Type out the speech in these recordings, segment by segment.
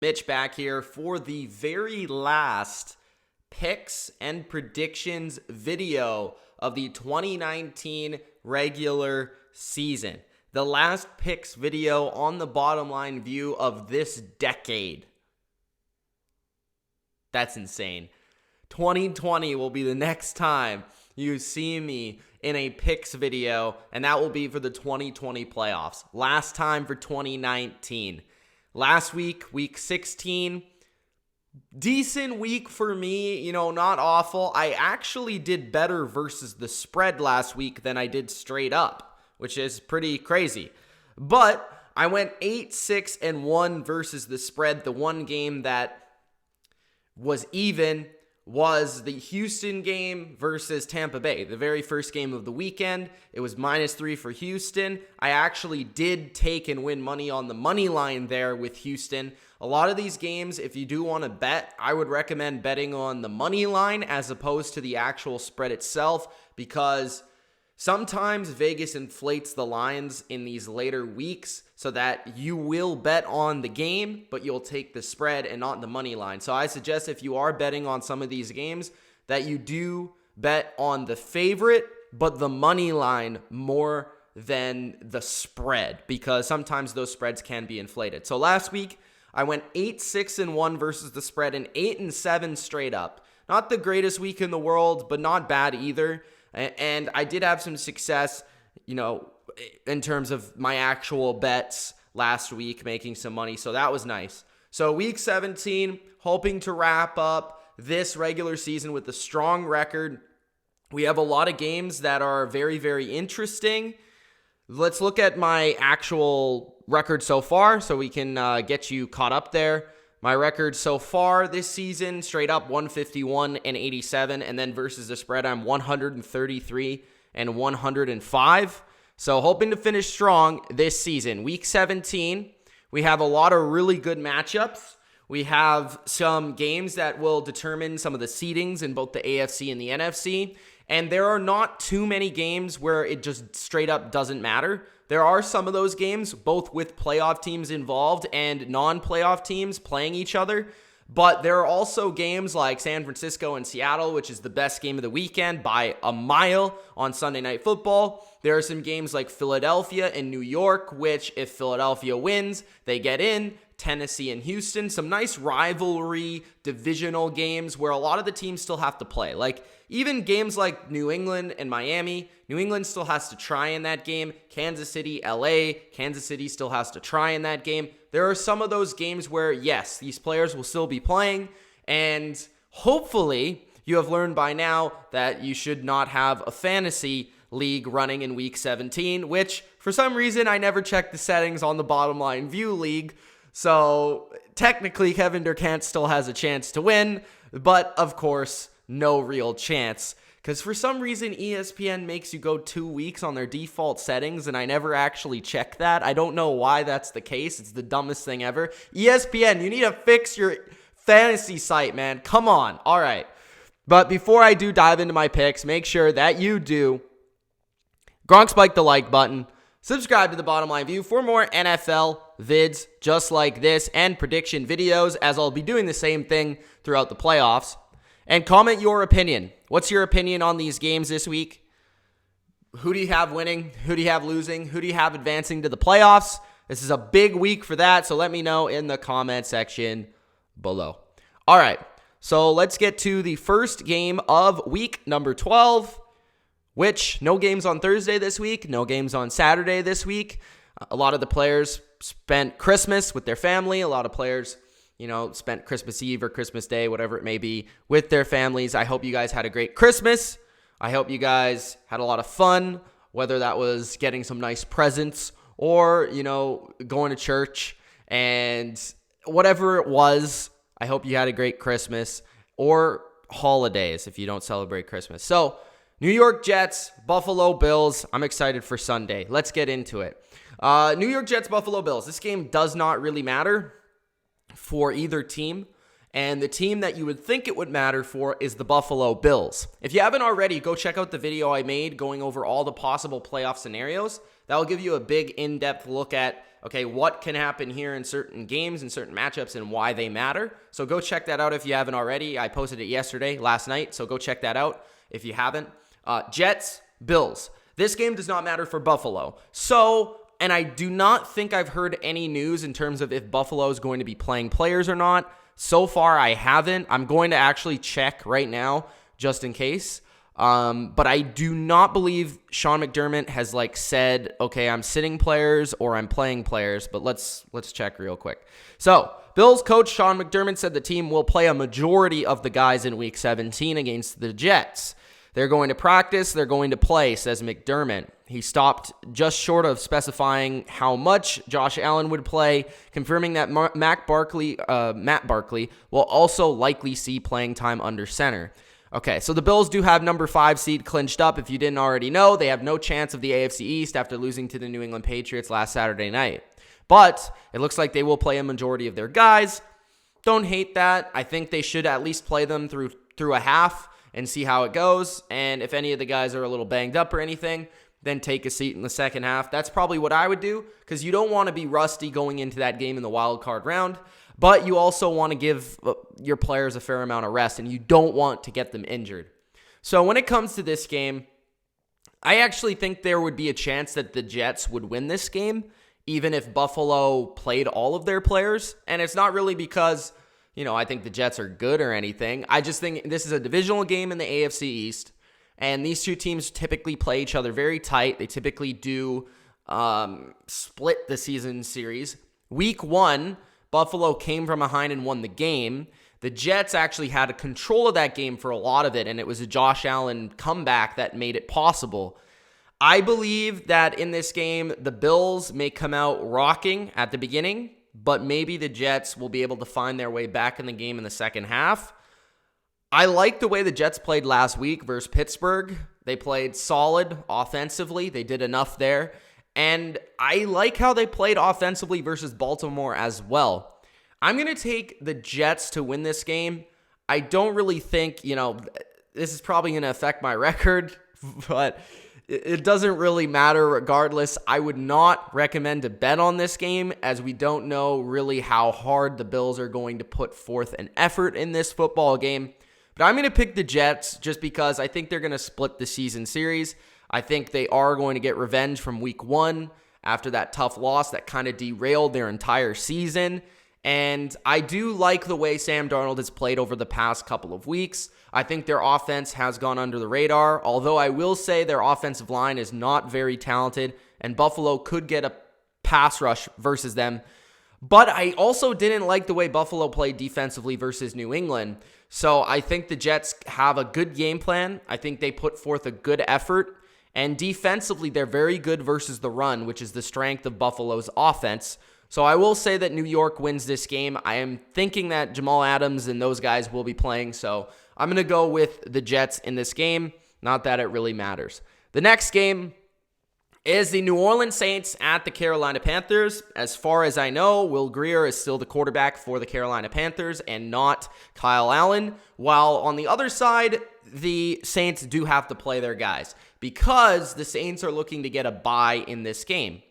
Mitch back here for the very last picks and predictions video of the 2019 regular season. The last picks video on the bottom line view of this decade. That's insane. 2020 will be the next time you see me in a picks video, and that will be for the 2020 playoffs. Last time for 2019. Last week, week 16, decent week for me, not awful. I actually did better versus the spread last week than I did straight up, which is pretty crazy. But I went 8-6-1 versus the spread. The one game that was even was the Houston game versus Tampa Bay, the very first game of the weekend. It was -3 for Houston. I actually did take and win money on the money line there with Houston. A lot of these games, if you do want to bet, I would recommend betting on the money line as opposed to the actual spread itself, because sometimes Vegas inflates the lines in these later weeks so that you will bet on the game, but you'll take the spread and not the money line. So I suggest if you are betting on some of these games that you do bet on the favorite, but the money line more than the spread, because sometimes those spreads can be inflated. So last week, I went 8-6-1 versus the spread and 8-7 straight up. Not the greatest week in the world, but not bad either. And I did have some success, in terms of my actual bets last week, making some money. So that was nice. So week 17, hoping to wrap up this regular season with a strong record. We have a lot of games that are very, very interesting. Let's look at my actual record so far so we can get you caught up there. My record so far this season, straight up 151-87, and then versus the spread, I'm 133-105. So hoping to finish strong this season. Week 17, we have a lot of really good matchups. We have some games that will determine some of the seedings in both the AFC and the NFC. And there are not too many games where it just straight up doesn't matter. There are some of those games, both with playoff teams involved and non-playoff teams playing each other. But there are also games like San Francisco and Seattle, which is the best game of the weekend by a mile on Sunday Night Football. There are some games like Philadelphia and New York, which if Philadelphia wins, they get in. Tennessee and Houston, some nice rivalry divisional games where a lot of the teams still have to play. Like even games like New England and Miami, New England still has to try in that game. Kansas City, LA, Kansas City still has to try in that game. There are some of those games where, yes, these players will still be playing, and hopefully you have learned by now that you should not have a fantasy league running in week 17, which for some reason I never checked the settings on the Bottom Line View League. So technically Kevin Durkant still has a chance to win, but of course, no real chance. Because for some reason, ESPN makes you go 2 weeks on their default settings, and I never actually check that. I don't know why that's the case. It's the dumbest thing ever. ESPN, you need to fix your fantasy site, man. Come on. All right. But before I do dive into my picks, make sure that you do spike the like button. Subscribe to the Bottom Line View for more NFL vids just like this and prediction videos, as I'll be doing the same thing throughout the playoffs. And comment your opinion. What's your opinion on these games this week? Who do you have winning? Who do you have losing? Who do you have advancing to the playoffs? This is a big week for that, so let me know in the comment section below. All right, so let's get to the first game of week number 12. Which, no games on Thursday this week, no games on Saturday this week. A lot of the players spent Christmas with their family. A lot of players, spent Christmas Eve or Christmas Day, whatever it may be, with their families. I hope you guys had a great Christmas. I hope you guys had a lot of fun, whether that was getting some nice presents or, going to church. And whatever it was, I hope you had a great Christmas or holidays if you don't celebrate Christmas. So, New York Jets, Buffalo Bills. I'm excited for Sunday. Let's get into it. New York Jets, Buffalo Bills. This game does not really matter for either team. And the team that you would think it would matter for is the Buffalo Bills. If you haven't already, go check out the video I made going over all the possible playoff scenarios. That will give you a big in-depth look at, okay, what can happen here in certain games and certain matchups and why they matter. So go check that out if you haven't already. I posted it last night, so go check that out if you haven't. Jets, Bills. This game does not matter for Buffalo. And I do not think I've heard any news in terms of if Buffalo is going to be playing players or not. So far, I haven't. I'm going to actually check right now just in case. But I do not believe Sean McDermott has said, okay, I'm sitting players or I'm playing players, but let's check real quick. So Bills coach Sean McDermott said the team will play a majority of the guys in week 17 against the Jets. They're going to practice, they're going to play, says McDermott. He stopped just short of specifying how much Josh Allen would play, confirming that Matt Barkley will also likely see playing time under center. Okay, so the Bills do have number 5 seed clinched up. If you didn't already know, they have no chance of the AFC East after losing to the New England Patriots last Saturday night. But it looks like they will play a majority of their guys. Don't hate that. I think they should at least play them through a half and see how it goes. And if any of the guys are a little banged up or anything, then take a seat in the second half. That's probably what I would do because you don't want to be rusty going into that game in the wild card round. But you also want to give your players a fair amount of rest, and you don't want to get them injured. So when it comes to this game, I actually think there would be a chance that the Jets would win this game, even if Buffalo played all of their players. And it's not really because, I think the Jets are good or anything. I just think this is a divisional game in the AFC East, and these two teams typically play each other very tight. They typically do split the season series. Week 1, Buffalo came from behind and won the game. The Jets actually had control of that game for a lot of it, and it was a Josh Allen comeback that made it possible. I believe that in this game, the Bills may come out rocking at the beginning, but maybe the Jets will be able to find their way back in the game in the second half. I like the way the Jets played last week versus Pittsburgh. They played solid offensively. They did enough there. And I like how they played offensively versus Baltimore as well. I'm going to take the Jets to win this game. I don't really think, this is probably going to affect my record, but it doesn't really matter regardless. I would not recommend to bet on this game as we don't know really how hard the Bills are going to put forth an effort in this football game. But I'm going to pick the Jets just because I think they're going to split the season series. I think they are going to get revenge from week 1 after that tough loss that kind of derailed their entire season. And I do like the way Sam Darnold has played over the past couple of weeks. I think their offense has gone under the radar, although I will say their offensive line is not very talented, and Buffalo could get a pass rush versus them. But I also didn't like the way Buffalo played defensively versus New England. So I think the Jets have a good game plan. I think they put forth a good effort. And defensively, they're very good versus the run, which is the strength of Buffalo's offense. So I will say that New York wins this game. I am thinking that Jamal Adams and those guys will be playing. So I'm going to go with the Jets in this game. Not that it really matters. The next game is the New Orleans Saints at the Carolina Panthers. As far as I know, Will Grier is still the quarterback for the Carolina Panthers and not Kyle Allen. While on the other side, the Saints do have to play their guys because the Saints are looking to get a bye in this game.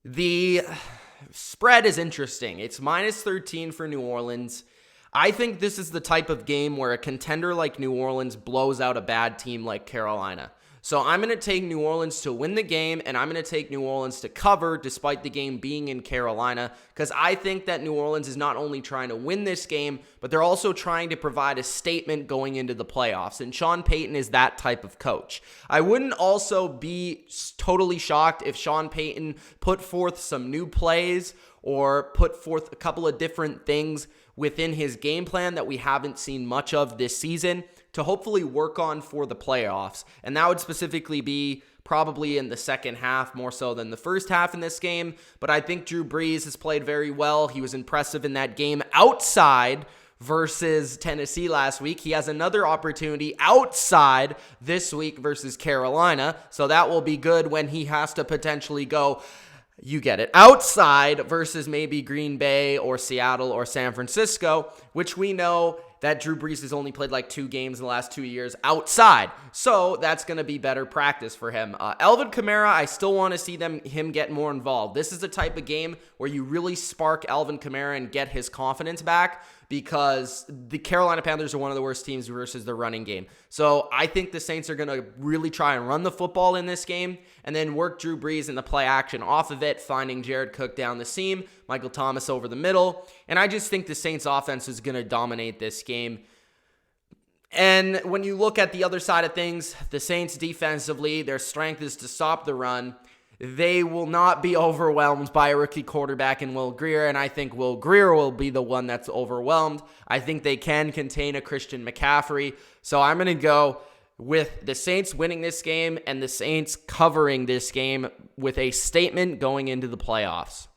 The spread is interesting. It's -13 for New Orleans. I think this is the type of game where a contender like New Orleans blows out a bad team like Carolina. So I'm going to take New Orleans to win the game, and I'm going to take New Orleans to cover despite the game being in Carolina, because I think that New Orleans is not only trying to win this game, but they're also trying to provide a statement going into the playoffs, and Sean Payton is that type of coach. I wouldn't also be totally shocked if Sean Payton put forth some new plays or put forth a couple of different things within his game plan that we haven't seen much of this season to hopefully work on for the playoffs. And that would specifically be probably in the second half more so than the first half in this game. But I think Drew Brees has played very well. He was impressive in that game outside versus Tennessee last week. He has another opportunity outside this week versus Carolina. So that will be good when he has to potentially go You get it. Outside versus maybe Green Bay or Seattle or San Francisco, which we know that Drew Brees has only played like 2 games in the last 2 years outside. So that's going to be better practice for him. Alvin Kamara, I still want to see him get more involved. This is the type of game where you really spark Alvin Kamara and get his confidence back, because the Carolina Panthers are one of the worst teams versus the running game. So I think the Saints are going to really try and run the football in this game and then work Drew Brees in the play action off of it, finding Jared Cook down the seam, Michael Thomas over the middle. And I just think the Saints offense is going to dominate this game. And when you look at the other side of things, the Saints defensively, their strength is to stop the run. They will not be overwhelmed by a rookie quarterback in Will Grier, and I think Will Grier will be the one that's overwhelmed. I think they can contain a Christian McCaffrey. So I'm going to go with the Saints winning this game and the Saints covering this game with a statement going into the playoffs.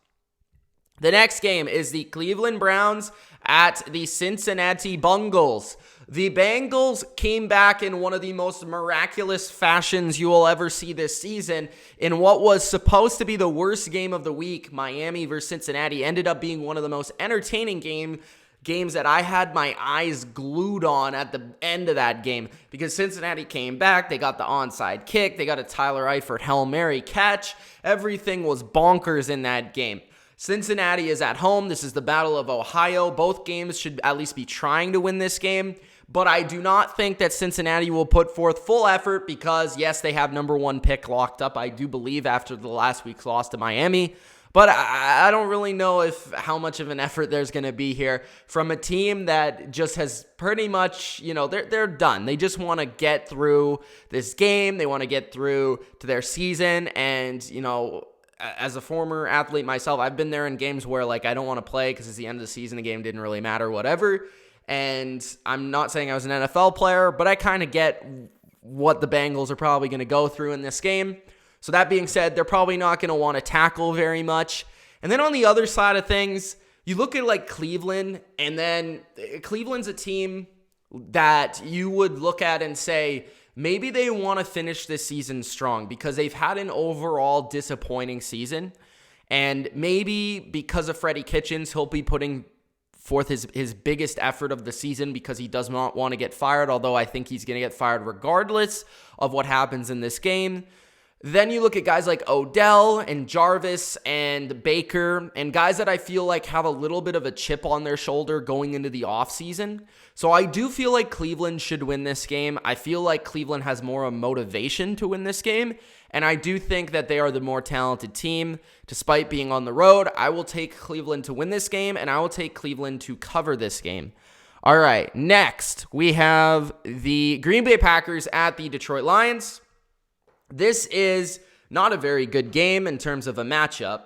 The next game is the Cleveland Browns at the Cincinnati Bengals. The Bengals came back in one of the most miraculous fashions you will ever see this season. In what was supposed to be the worst game of the week, Miami versus Cincinnati, ended up being one of the most entertaining games that I had my eyes glued on at the end of that game, because Cincinnati came back. They got the onside kick. They got a Tyler Eifert Hail Mary catch. Everything was bonkers in that game. Cincinnati is at home. This is the Battle of Ohio. Both games should at least be trying to win this game. But I do not think that Cincinnati will put forth full effort because, yes, they have number 1 pick locked up, I do believe, after the last week's loss to Miami. But I don't really know how much of an effort there's going to be here from a team that just has pretty much, they're done. They just want to get through this game. They want to get through to their season. And, as a former athlete myself, I've been there in games where, I don't want to play because it's the end of the season. The game didn't really matter, whatever. And I'm not saying I was an NFL player, but I kind of get what the Bengals are probably going to go through in this game. So that being said, they're probably not going to want to tackle very much. And then on the other side of things, you look at Cleveland, and then Cleveland's a team that you would look at and say, maybe they want to finish this season strong because they've had an overall disappointing season. And maybe because of Freddie Kitchens, he'll be putting forth his biggest effort of the season because he does not want to get fired, although I think he's going to get fired regardless of what happens in this game. Then you look at guys like Odell and Jarvis and Baker and guys that I feel like have a little bit of a chip on their shoulder going into the offseason. So I do feel like Cleveland should win this game. I feel like Cleveland has more of a motivation to win this game. And I do think that they are the more talented team. Despite being on the road, I will take Cleveland to win this game, and I will take Cleveland to cover this game. All right, next we have the Green Bay Packers at the Detroit Lions. This is not a very good game in terms of a matchup.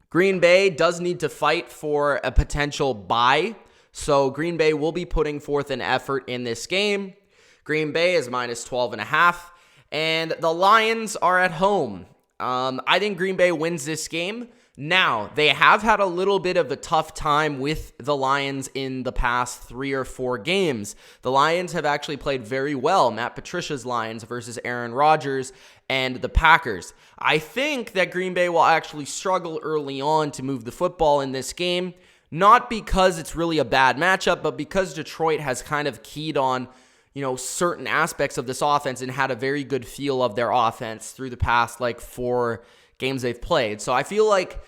Green Bay does need to fight for a potential bye, so Green Bay will be putting forth an effort in this game. Green Bay is minus 12.5, and the Lions are at home. I think Green Bay wins this game. Now, they have had a little bit of a tough time with the Lions in the past 3 or 4 games. The Lions have actually played very well. Matt Patricia's Lions versus Aaron Rodgers and the Packers. I think that Green Bay will actually struggle early on to move the football in this game, not because it's really a bad matchup, but because Detroit has kind of keyed on certain aspects of this offense and had a very good feel of their offense through the past 4 games they've played. So I feel like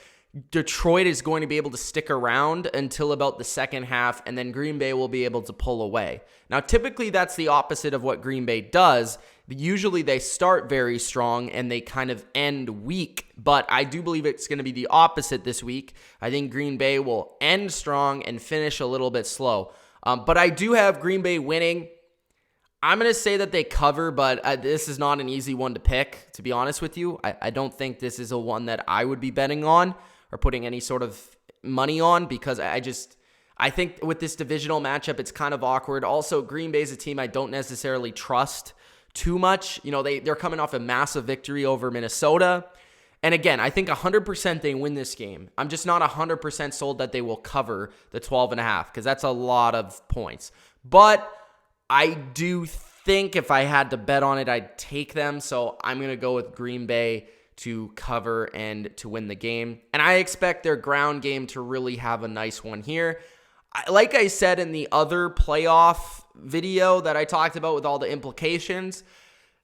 Detroit is going to be able to stick around until about the second half, and then Green Bay will be able to pull away. Now, typically that's the opposite of what Green Bay does. Usually they start very strong and they kind of end weak, but I do believe it's going to be the opposite this week. I think Green Bay will end strong and finish a little bit slow. But I do have Green Bay winning. I'm going to say that they cover, but this is not an easy one to pick, to be honest with you. I don't think this is a one that I would be betting on or putting any sort of money on because I think with this divisional matchup, it's kind of awkward. Also, Green Bay is a team I don't necessarily trust too much. They're coming off a massive victory over Minnesota. And again, I think 100% they win this game. I'm just not 100% sold that they will cover the 12.5 because that's a lot of points. But I do think if I had to bet on it, I'd take them. So I'm going to go with Green Bay to cover and to win the game. And I expect their ground game to really have a nice one here. Like I said in the other playoff video that I talked about with all the implications,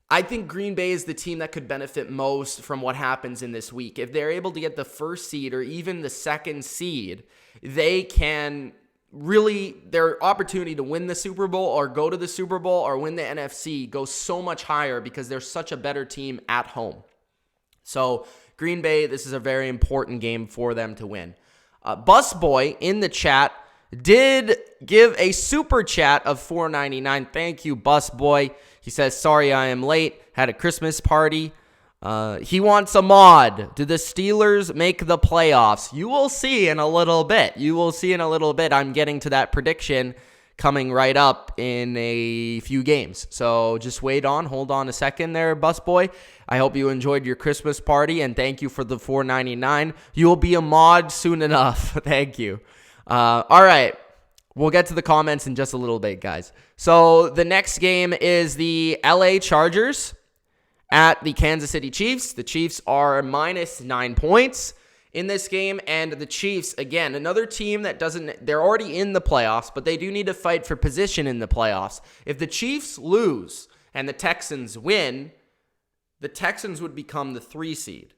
I think Green Bay is the team that could benefit most from what happens in this week. If they're able to get the first seed or even the second seed, they can really, their opportunity to win the Super Bowl or go to the Super Bowl or win the NFC goes so much higher because they're such a better team at home. So Green Bay, this is a very important game for them to win. Busboy in the chat did give a super chat of $4.99. Thank you, Busboy. He says, sorry I am late. Had a Christmas party. He wants a mod. Do the Steelers make the playoffs? You will see in a little bit. I'm getting to that prediction coming right up in a few games. So just hold on a second there, Busboy. I hope you enjoyed your Christmas party, and thank you for the $4.99. You will be a mod soon enough. Thank you. All right. We'll get to the comments in just a little bit, guys. So the next game is the LA Chargers at the Kansas City Chiefs. The Chiefs are -9 points in this game, and the Chiefs, again, another team that they're already in the playoffs, but they do need to fight for position in the playoffs. If the Chiefs lose and the Texans win, the Texans would become the 3 seed.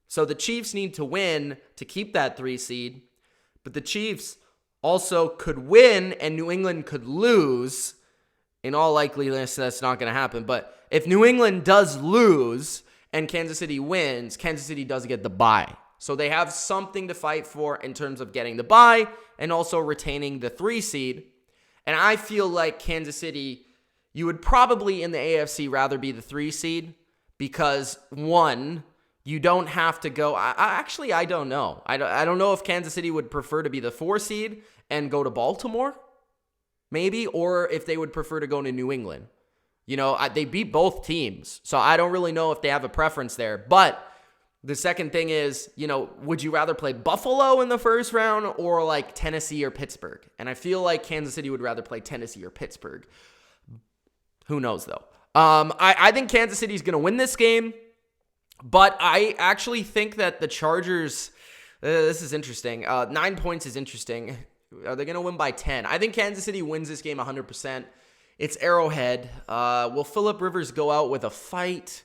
So the Chiefs need to win to keep that 3 seed, but the Chiefs also could win and New England could lose. In all likelihood, that's not going to happen. But if New England does lose and Kansas City wins, Kansas City does get the bye. So they have something to fight for in terms of getting the bye and also retaining the 3 seed. And I feel like Kansas City, you would probably in the AFC rather be the 3 seed because, one, you don't have to go. I don't know. I don't know if Kansas City would prefer to be the 4 seed and go to Baltimore, maybe, or if they would prefer to go to New England. They beat both teams, so I don't really know if they have a preference there. But the second thing is, would you rather play Buffalo in the first round or like Tennessee or Pittsburgh? And I feel like Kansas City would rather play Tennessee or Pittsburgh. Who knows, though? I think Kansas City is going to win this game. But I actually think that the Chargers, this is interesting. 9 points is interesting. Are they going to win by 10? I think Kansas City wins this game 100%. It's Arrowhead. Will Phillip Rivers go out with a fight?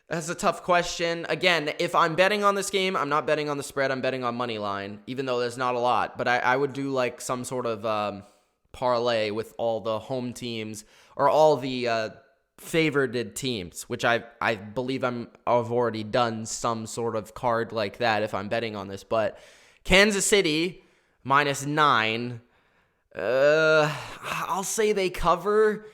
That's a tough question. Again, if I'm betting on this game, I'm not betting on the spread. I'm betting on money line, even though there's not a lot. But I would do like some sort of parlay with all the home teams or all the favored teams, which I believe I've already done some sort of card like that if I'm betting on this. But Kansas City -9, I'll say they cover.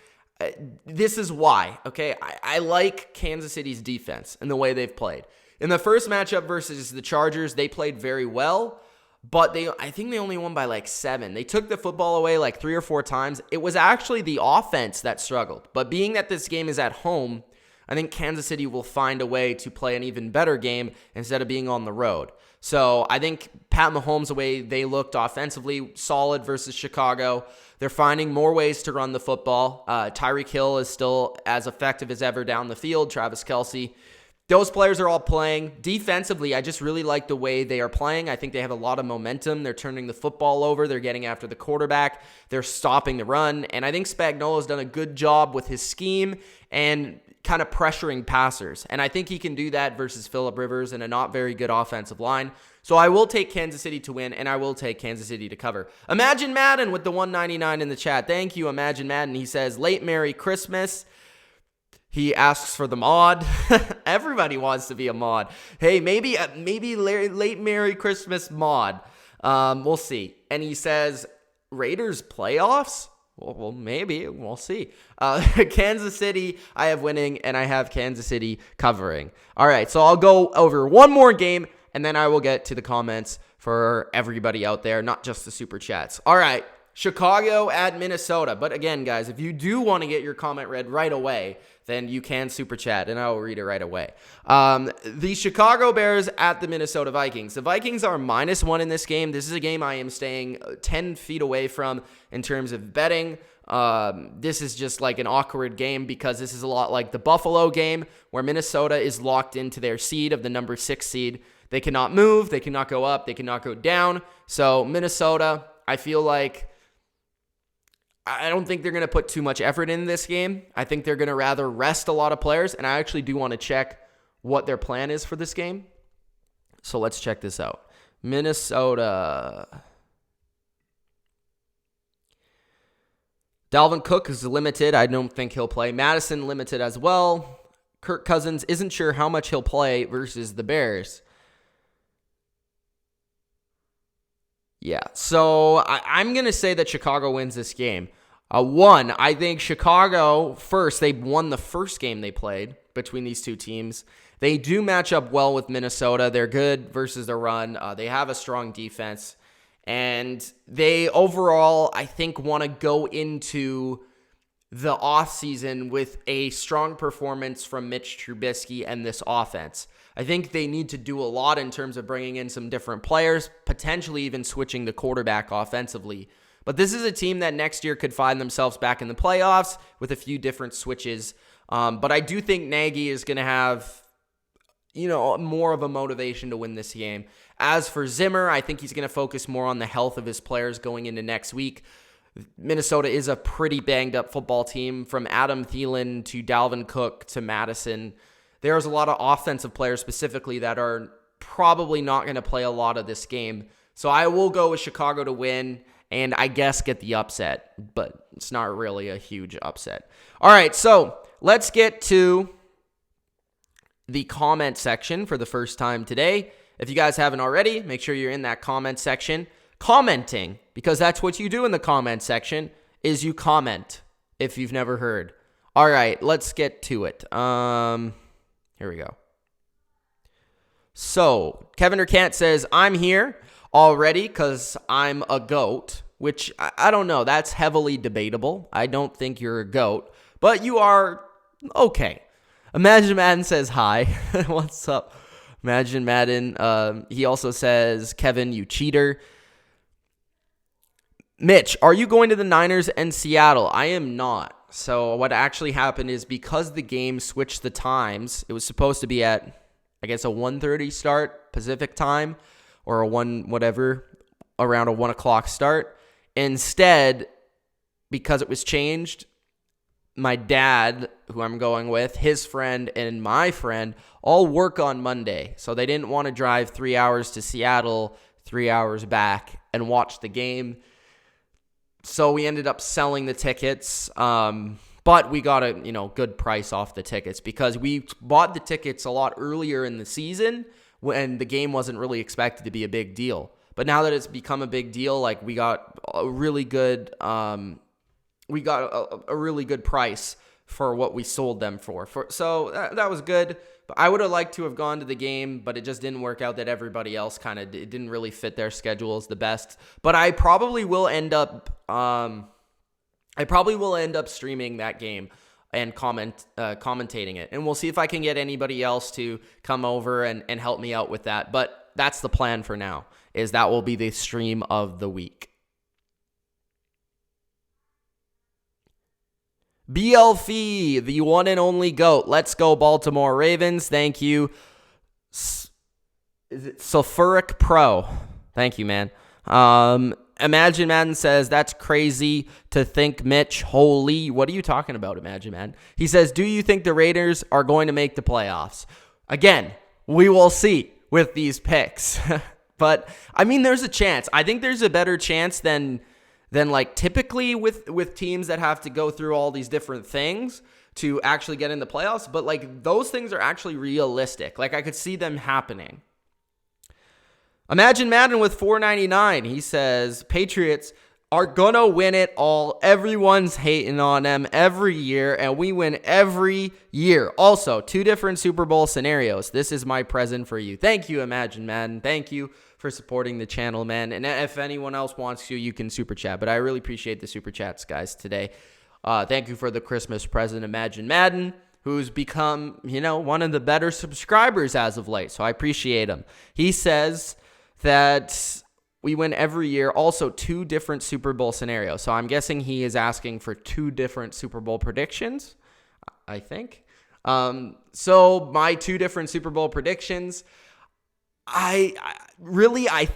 This is why, okay? I like Kansas City's defense and the way they've played. In the first matchup versus the Chargers, they played very well, but I think they only won by like 7. They took the football away like 3 or 4 times. It was actually the offense that struggled. But being that this game is at home, I think Kansas City will find a way to play an even better game instead of being on the road. So I think Pat Mahomes, the way they looked offensively, solid versus Chicago. They're finding more ways to run the football. Tyreek Hill is still as effective as ever down the field. Travis Kelce. Those players are all playing. Defensively, I just really like the way they are playing. I think they have a lot of momentum. They're turning the football over. They're getting after the quarterback. They're stopping the run. And I think Spagnuolo's done a good job with his scheme and kind of pressuring passers. And I think he can do that versus Phillip Rivers and a not very good offensive line. So I will take Kansas City to win, and I will take Kansas City to cover. Imagine Madden with the $1.99 in the chat. Thank you, Imagine Madden. He says, late Merry Christmas. He asks for the mod. Everybody wants to be a mod. Hey, maybe late Merry Christmas mod. We'll see. And he says, Raiders playoffs? Well, maybe. We'll see. Kansas City, I have winning, and I have Kansas City covering. All right, so I'll go over one more game, and then I will get to the comments for everybody out there, not just the super chats. All right, Chicago at Minnesota. But again, guys, if you do want to get your comment read right away, then you can super chat, and I will read it right away. The Chicago Bears at the Minnesota Vikings. The Vikings are -1 in this game. This is a game I am staying 10 feet away from in terms of betting. This is just like an awkward game because this is a lot like the Buffalo game where Minnesota is locked into their seed of the number 6 seed. They cannot move. They cannot go up. They cannot go down. So Minnesota, I feel like I don't think they're going to put too much effort in this game. I think they're going to rather rest a lot of players, and I actually do want to check what their plan is for this game. So let's check this out. Minnesota. Dalvin Cook is limited. I don't think he'll play. Madison limited as well. Kirk Cousins isn't sure how much he'll play versus the Bears. Yeah, so I'm going to say that Chicago wins this game. I think Chicago, first, they won the first game they played between these two teams. They do match up well with Minnesota. They're good versus the run. They have a strong defense. And they overall, I think, want to go into the offseason with a strong performance from Mitch Trubisky and this offense. I think they need to do a lot in terms of bringing in some different players, potentially even switching the quarterback offensively. But this is a team that next year could find themselves back in the playoffs with a few different switches. But I do think Nagy is going to have, more of a motivation to win this game. As for Zimmer, I think he's going to focus more on the health of his players going into next week. Minnesota is a pretty banged up football team, from Adam Thielen to Dalvin Cook to Madison. There's a lot of offensive players specifically that are probably not going to play a lot of this game. So I will go with Chicago to win and I guess get the upset, but it's not really a huge upset. All right, so let's get to the comment section for the first time today. If you guys haven't already, make sure you're in that comment section commenting, because that's what you do in the comment section, is you comment if you've never heard. All right, let's get to it. Here we go. So, Kevin Erkant says, I'm here already because I'm a GOAT, which I don't know. That's heavily debatable. I don't think you're a GOAT, but you are okay. Imagine Madden says hi. What's up, Imagine Madden? He also says, Kevin, you cheater. Mitch, are you going to the Niners and Seattle? I am not. So what actually happened is, because the game switched the times, it was supposed to be at, I guess, a 1:30 start Pacific time, or around a 1 o'clock start. Instead, because it was changed, my dad, who I'm going with, his friend, and my friend all work on Monday. So they didn't want to drive 3 hours to Seattle, 3 hours back, and watch the game. So we ended up selling the tickets, but we got a good price off the tickets, because we bought the tickets a lot earlier in the season when the game wasn't really expected to be a big deal. But now that it's become a big deal, like, we got a really good a really good price for what we sold them for. So that was good. But I would have liked to have gone to the game, but it just didn't work out that everybody else it didn't really fit their schedules the best. But I probably will end up streaming that game and commentating it. And we'll see if I can get anybody else to come over and help me out with that. But that's the plan for now, is that will be the stream of the week. BLF, the one and only GOAT. Let's go, Baltimore Ravens. Thank you. Is it Sulfuric Pro? Thank you, man. Imagine Madden says, that's crazy to think, Mitch. Holy, what are you talking about, Imagine Madden? He says, do you think the Raiders are going to make the playoffs? Again, we will see with these picks. But, I mean, there's a chance. I think there's a better chance than like typically with teams that have to go through all these different things to actually get in the playoffs. But, like, those things are actually realistic. Like, I could see them happening. Imagine Madden with $4.99. He says, Patriots are going to win it all. Everyone's hating on them every year, and we win every year. Also, 2 different Super Bowl scenarios. This is my present for you. Thank you, Imagine Madden. Thank you for supporting the channel, man. And if anyone else wants to, you can super chat. But I really appreciate the super chats, guys, today. Thank you for the Christmas present, Imagine Madden, who's become, one of the better subscribers as of late. So I appreciate him. He says that we win every year. Also, 2 different Super Bowl scenarios. So I'm guessing he is asking for 2 different Super Bowl predictions, I think. So my 2 different Super Bowl predictions, I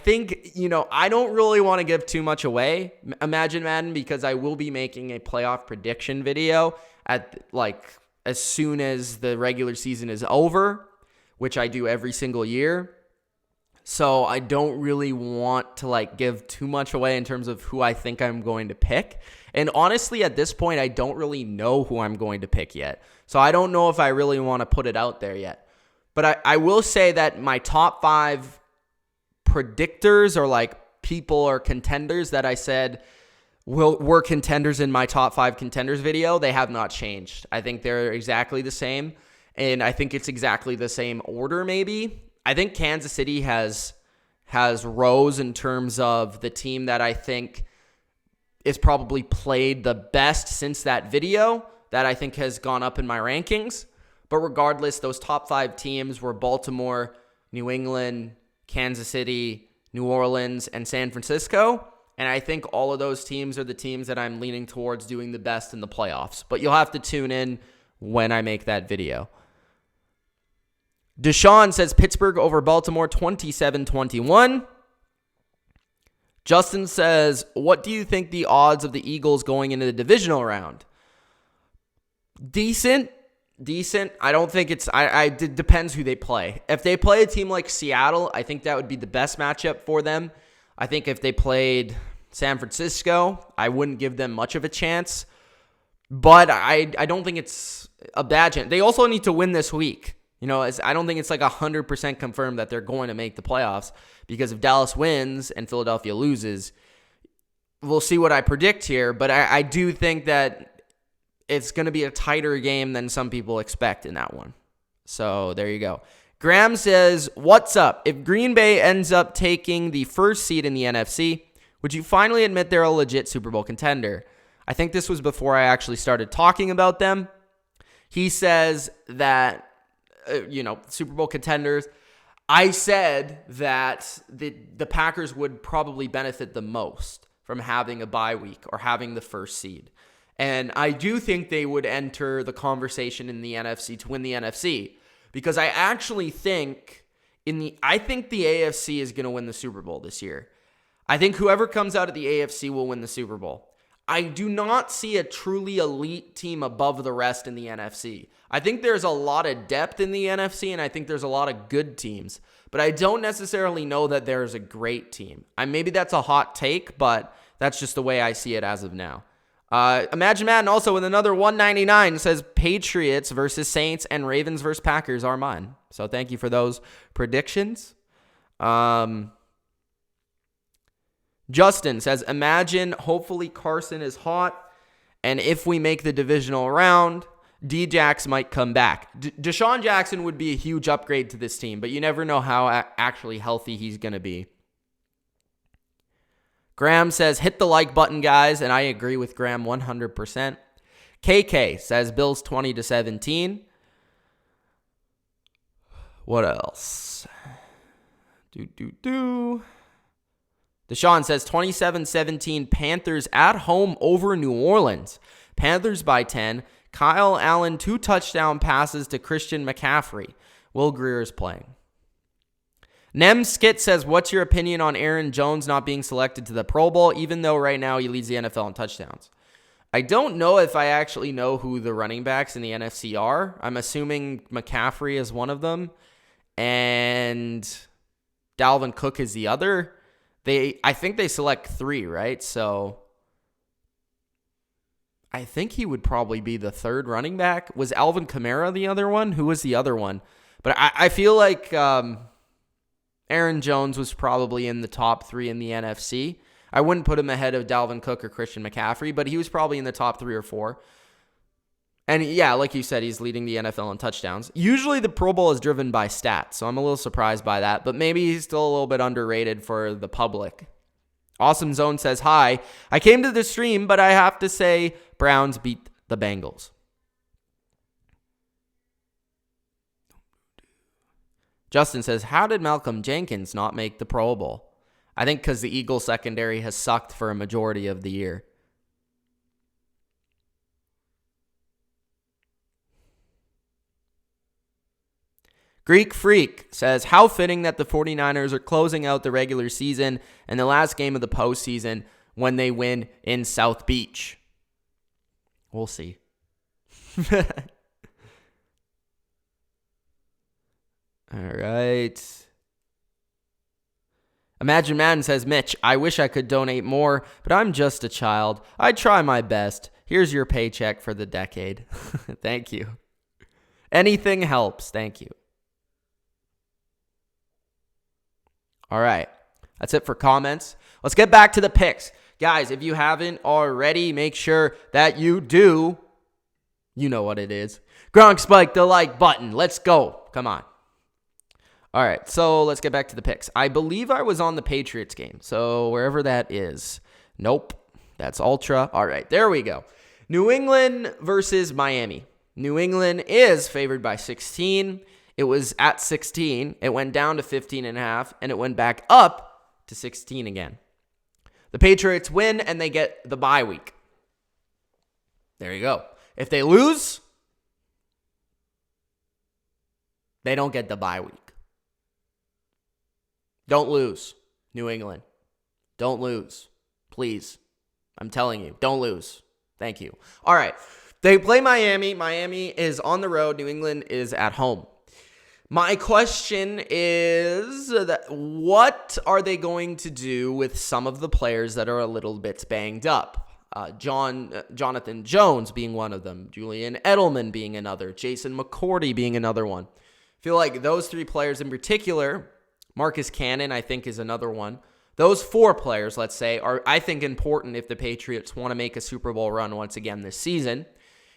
think, I don't really want to give too much away, Imagine Madden, because I will be making a playoff prediction video as soon as the regular season is over, which I do every single year. So I don't really want to give too much away in terms of who I think I'm going to pick. And honestly, at this point, I don't really know who I'm going to pick yet. So I don't know if I really want to put it out there yet. But I will say that my top 5 predictors or people or contenders that I said were contenders in my top 5 contenders video, they have not changed. I think they're exactly the same. And I think it's exactly the same order maybe. I think Kansas City has rose in terms of the team that I think is probably played the best since that video, that I think has gone up in my rankings. But regardless, those top 5 teams were Baltimore, New England, Kansas City, New Orleans, and San Francisco. And I think all of those teams are the teams that I'm leaning towards doing the best in the playoffs. But you'll have to tune in when I make that video. Deshaun says Pittsburgh over Baltimore 27-21. Justin says, what do you think the odds of the Eagles going into the divisional round? Decent. I don't think it's... It depends who they play. If they play a team like Seattle, I think that would be the best matchup for them. I think if they played San Francisco, I wouldn't give them much of a chance. But I don't think it's a bad chance. They also need to win this week. I don't think it's 100% confirmed that they're going to make the playoffs, because if Dallas wins and Philadelphia loses, we'll see what I predict here. But I do think that it's going to be a tighter game than some people expect in that one. So there you go. Graham says, what's up? If Green Bay ends up taking the first seed in the NFC, would you finally admit they're a legit Super Bowl contender? I think this was before I actually started talking about them. He says that, Super Bowl contenders. I said that the Packers would probably benefit the most from having a bye week or having the first seed. And I do think they would enter the conversation in the NFC to win the NFC, because I actually think the AFC is going to win the Super Bowl this year. I think whoever comes out of the AFC will win the Super Bowl. I do not see a truly elite team above the rest in the NFC. I think there's a lot of depth in the NFC, and I think there's a lot of good teams. But I don't necessarily know that there's a great team. Maybe that's a hot take, but that's just the way I see it as of now. Imagine Madden also with another 199 says Patriots versus Saints and Ravens versus Packers are mine. So thank you for those predictions. Justin says, imagine hopefully Carson is hot, and if we make the divisional round, D-Jax might come back. Deshaun Jackson would be a huge upgrade to this team, but you never know how actually healthy he's going to be. Graham says, hit the like button, guys, and I agree with Graham 100%. KK says Bills 20-17. What else? Deshaun says 27-17 Panthers at home over New Orleans. Panthers by 10. Kyle Allen 2 touchdown passes to Christian McCaffrey. Will Greer is playing. Nem Skit says, what's your opinion on Aaron Jones not being selected to the Pro Bowl, even though right now he leads the NFL in touchdowns? I don't know if I actually know who the running backs in the NFC are. I'm assuming McCaffrey is one of them, and Dalvin Cook is the other. I think they select 3, right? So I think he would probably be the third running back. Was Alvin Kamara the other one? Who was the other one? But I feel like Aaron Jones was probably in the top 3 in the NFC. I wouldn't put him ahead of Dalvin Cook or Christian McCaffrey, but he was probably in the top 3 or 4. And yeah, like you said, he's leading the NFL in touchdowns. Usually the Pro Bowl is driven by stats, so I'm a little surprised by that. But maybe he's still a little bit underrated for the public. Awesome Zone says, hi, I came to the stream, but I have to say Browns beat the Bengals. Justin says, how did Malcolm Jenkins not make the Pro Bowl? I think because the Eagles secondary has sucked for a majority of the year. Greek Freak says, how fitting that the 49ers are closing out the regular season and the last game of the postseason when they win in South Beach. We'll see. All right. Imagine Man says, Mitch, I wish I could donate more, but I'm just a child. I try my best. Here's your paycheck for the decade. Thank you. Anything helps. Thank you. All right. That's it for comments. Let's get back to the picks. Guys, if you haven't already, make sure that you do. You know what it is. Gronk spike the like button. Let's go. Come on. All right, so let's get back to the picks. I believe I was on the Patriots game, so wherever that is. Nope, that's Ultra. All right, there we go. New England versus Miami. New England is favored by 16. It was at 16. It went down to 15.5, and it went back up to 16 again. The Patriots win, and they get the bye week. There you go. If they lose, they don't get the bye week. Don't lose, New England. Don't lose. Please. I'm telling you, don't lose. Thank you. All right. They play Miami. Miami is on the road. New England is at home. My question is, what are they going to do with some of the players that are a little bit banged up? Jonathan Jones being one of them. Julian Edelman being another. Jason McCourty being another one. I feel like those three players in particular, Marcus Cannon, I think, is another one. Those four players, let's say, are, I think, important if the Patriots want to make a Super Bowl run once again this season.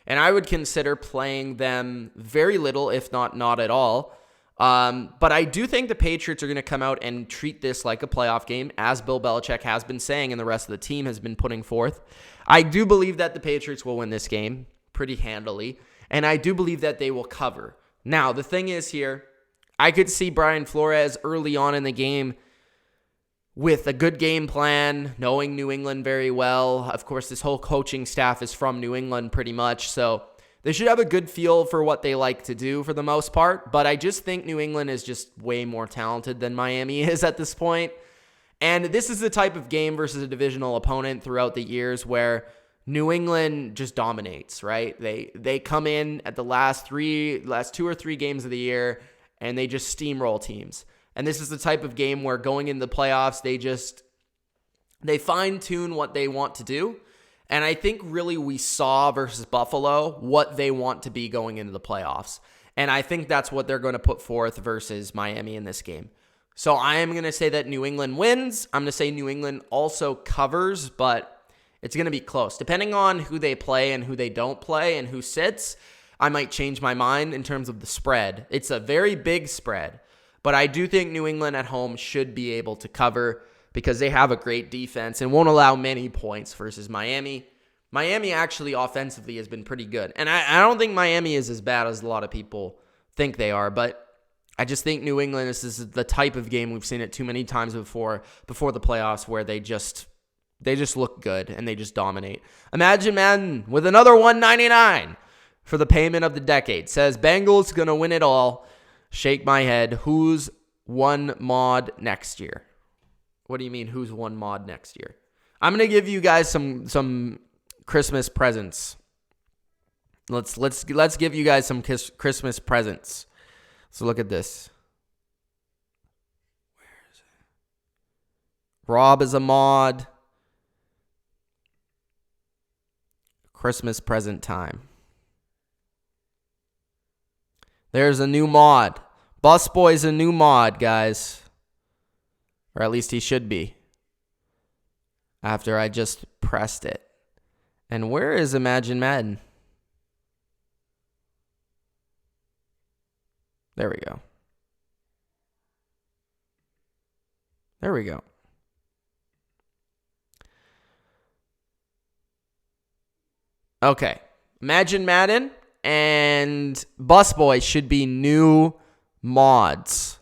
And I would consider playing them very little, if not at all. But I do think the Patriots are going to come out and treat this like a playoff game, as Bill Belichick has been saying and the rest of the team has been putting forth. I do believe that the Patriots will win this game pretty handily, and I do believe that they will cover. Now, the thing is here, I could see Brian Flores early on in the game with a good game plan, knowing New England very well. Of course, this whole coaching staff is from New England pretty much, so they should have a good feel for what they like to do for the most part. But I just think New England is just way more talented than Miami is at this point. And this is the type of game versus a divisional opponent throughout the years where New England just dominates, right? They come in at the last 2 or 3 games of the year, and they just steamroll teams. And this is the type of game where going into the playoffs, they fine-tune what they want to do. And I think really we saw versus Buffalo what they want to be going into the playoffs. And I think that's what they're going to put forth versus Miami in this game. So I am going to say that New England wins. I'm going to say New England also covers, but it's going to be close. Depending on who they play and who they don't play and who sits, I might change my mind in terms of the spread. It's a very big spread, but I do think New England at home should be able to cover because they have a great defense and won't allow many points versus Miami. Miami actually offensively has been pretty good, and I don't think Miami is as bad as a lot of people think they are, but I just think New England, this is the type of game we've seen it too many times before the playoffs where they just look good and they just dominate. Imagine Man with another $199 for the payment of the decade. Says, Bengals going to win it all. Shake my head. Who's one mod next year? What do you mean, who's one mod next year? I'm going to give you guys some Christmas presents. Let's give you guys some Christmas presents. So look at this. Where is it? Rob is a mod. Christmas present time. There's a new mod. Busboy's a new mod, guys. Or at least he should be. After I just pressed it. And where is Imagine Madden? There we go. There we go. Okay. Imagine Madden and Busboy should be new mods.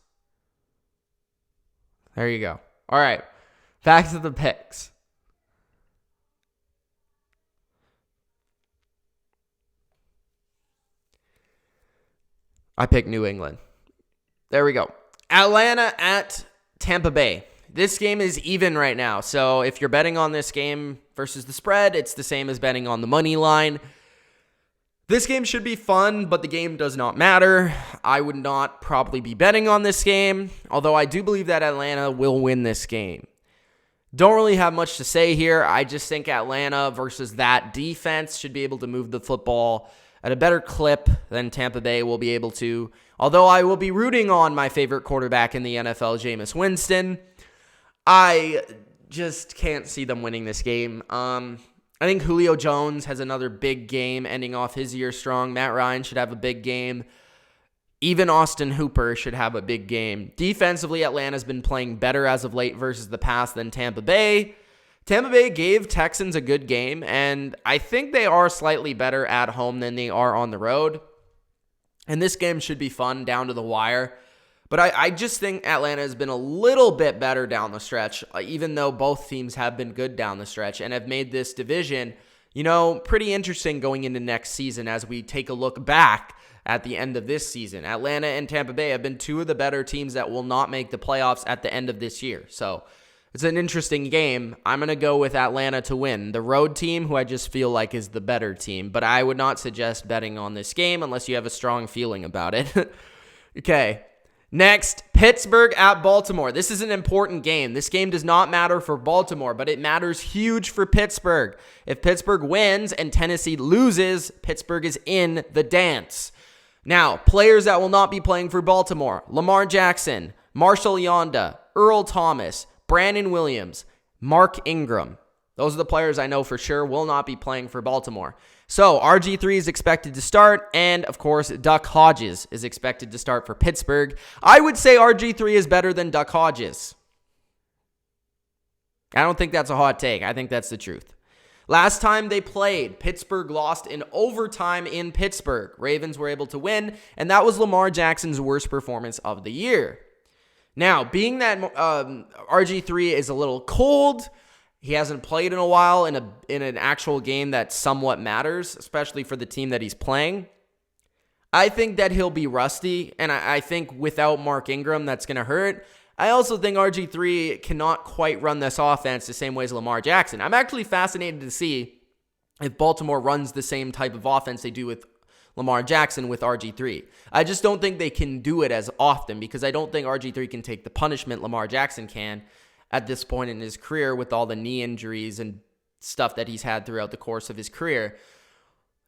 There you go. All right. Back to the picks. I picked New England. There we go. Atlanta at Tampa Bay. This game is even right now. So if you're betting on this game versus the spread, it's the same as betting on the money line. This game should be fun, but the game does not matter. I would not probably be betting on this game, although I do believe that Atlanta will win this game. Don't really have much to say here. I just think Atlanta versus that defense should be able to move the football at a better clip than Tampa Bay will be able to. Although I will be rooting on my favorite quarterback in the NFL, Jameis Winston, I just can't see them winning this game. I think Julio Jones has another big game ending off his year strong. Matt Ryan should have a big game. Even Austin Hooper should have a big game. Defensively, Atlanta's been playing better as of late versus the past than Tampa Bay. Tampa Bay gave Texans a good game, and I think they are slightly better at home than they are on the road. And this game should be fun down to the wire. But I just think Atlanta has been a little bit better down the stretch, even though both teams have been good down the stretch and have made this division, pretty interesting going into next season as we take a look back at the end of this season. Atlanta and Tampa Bay have been two of the better teams that will not make the playoffs at the end of this year. So it's an interesting game. I'm going to go with Atlanta to win. The road team, who I just feel like is the better team, but I would not suggest betting on this game unless you have a strong feeling about it. Okay. Next, Pittsburgh at Baltimore. This is an important game. This game does not matter for Baltimore, but it matters huge for Pittsburgh. If Pittsburgh wins and Tennessee loses, Pittsburgh is in the dance. Now, players that will not be playing for Baltimore: Lamar Jackson, Marshall Yonda, Earl Thomas, Brandon Williams, Mark Ingram. Those are the players I know for sure will not be playing for Baltimore. So RG3 is expected to start, and of course, Duck Hodges is expected to start for Pittsburgh. I would say RG3 is better than Duck Hodges. I don't think that's a hot take. I think that's the truth. Last time they played, Pittsburgh lost in overtime in Pittsburgh. Ravens were able to win, and that was Lamar Jackson's worst performance of the year. Now, being that RG3 is a little cold, he hasn't played in a while in an actual game that somewhat matters, especially for the team that he's playing. I think that he'll be rusty, and I think without Mark Ingram, that's going to hurt. I also think RG3 cannot quite run this offense the same way as Lamar Jackson. I'm actually fascinated to see if Baltimore runs the same type of offense they do with Lamar Jackson with RG3. I just don't think they can do it as often because I don't think RG3 can take the punishment Lamar Jackson can at this point in his career with all the knee injuries and stuff that he's had throughout the course of his career.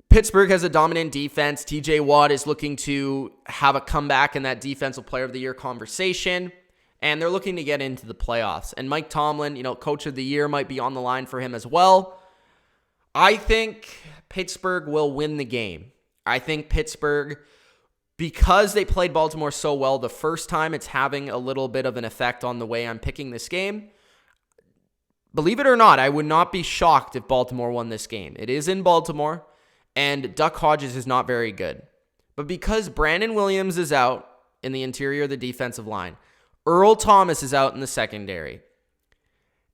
Pittsburgh has a dominant defense. TJ Watt is looking to have a comeback in that Defensive Player of the Year conversation, and they're looking to get into the playoffs. And Mike Tomlin, Coach of the Year might be on the line for him as well. I think Pittsburgh will win the game. I think Pittsburgh, because they played Baltimore so well the first time, it's having a little bit of an effect on the way I'm picking this game. Believe it or not, I would not be shocked if Baltimore won this game. It is in Baltimore, and Duck Hodges is not very good. But because Brandon Williams is out in the interior of the defensive line, Earl Thomas is out in the secondary,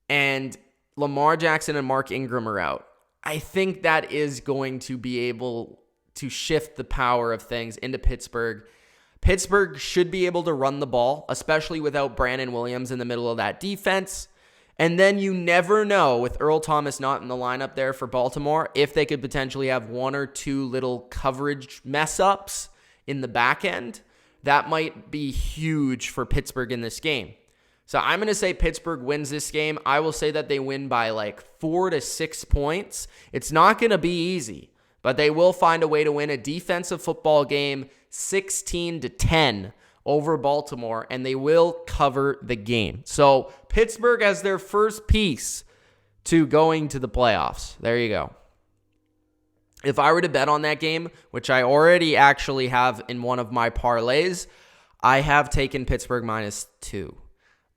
and Lamar Jackson and Mark Ingram are out, I think that is going to be able to shift the power of things into Pittsburgh. Pittsburgh should be able to run the ball, especially without Brandon Williams in the middle of that defense. And then you never know, with Earl Thomas not in the lineup there for Baltimore, if they could potentially have one or two little coverage mess-ups in the back end. That might be huge for Pittsburgh in this game. So I'm going to say Pittsburgh wins this game. I will say that they win by like 4 to 6 points. It's not going to be easy, but they will find a way to win a defensive football game 16-10 over Baltimore, and they will cover the game. So Pittsburgh as their first piece to going to the playoffs. There you go. If I were to bet on that game, which I already actually have in one of my parlays, I have taken Pittsburgh -2.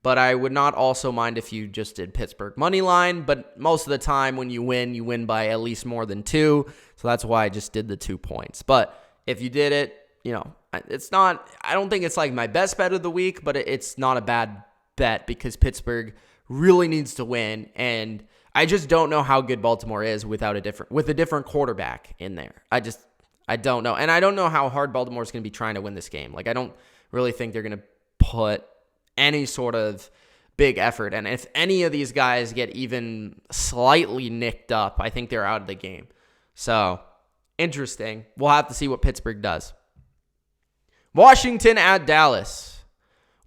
But I would not also mind if you just did Pittsburgh money line. But most of the time when you win by at least more than 2. So that's why I just did the 2 points. But if you did it, it's not, I don't think it's like my best bet of the week, but it's not a bad bet because Pittsburgh really needs to win. And I just don't know how good Baltimore is with a different quarterback in there. I don't know. And I don't know how hard Baltimore's going to be trying to win this game. Like, I don't really think they're going to put any sort of big effort. And if any of these guys get even slightly nicked up, I think they're out of the game. So, interesting. We'll have to see what Pittsburgh does. Washington at Dallas.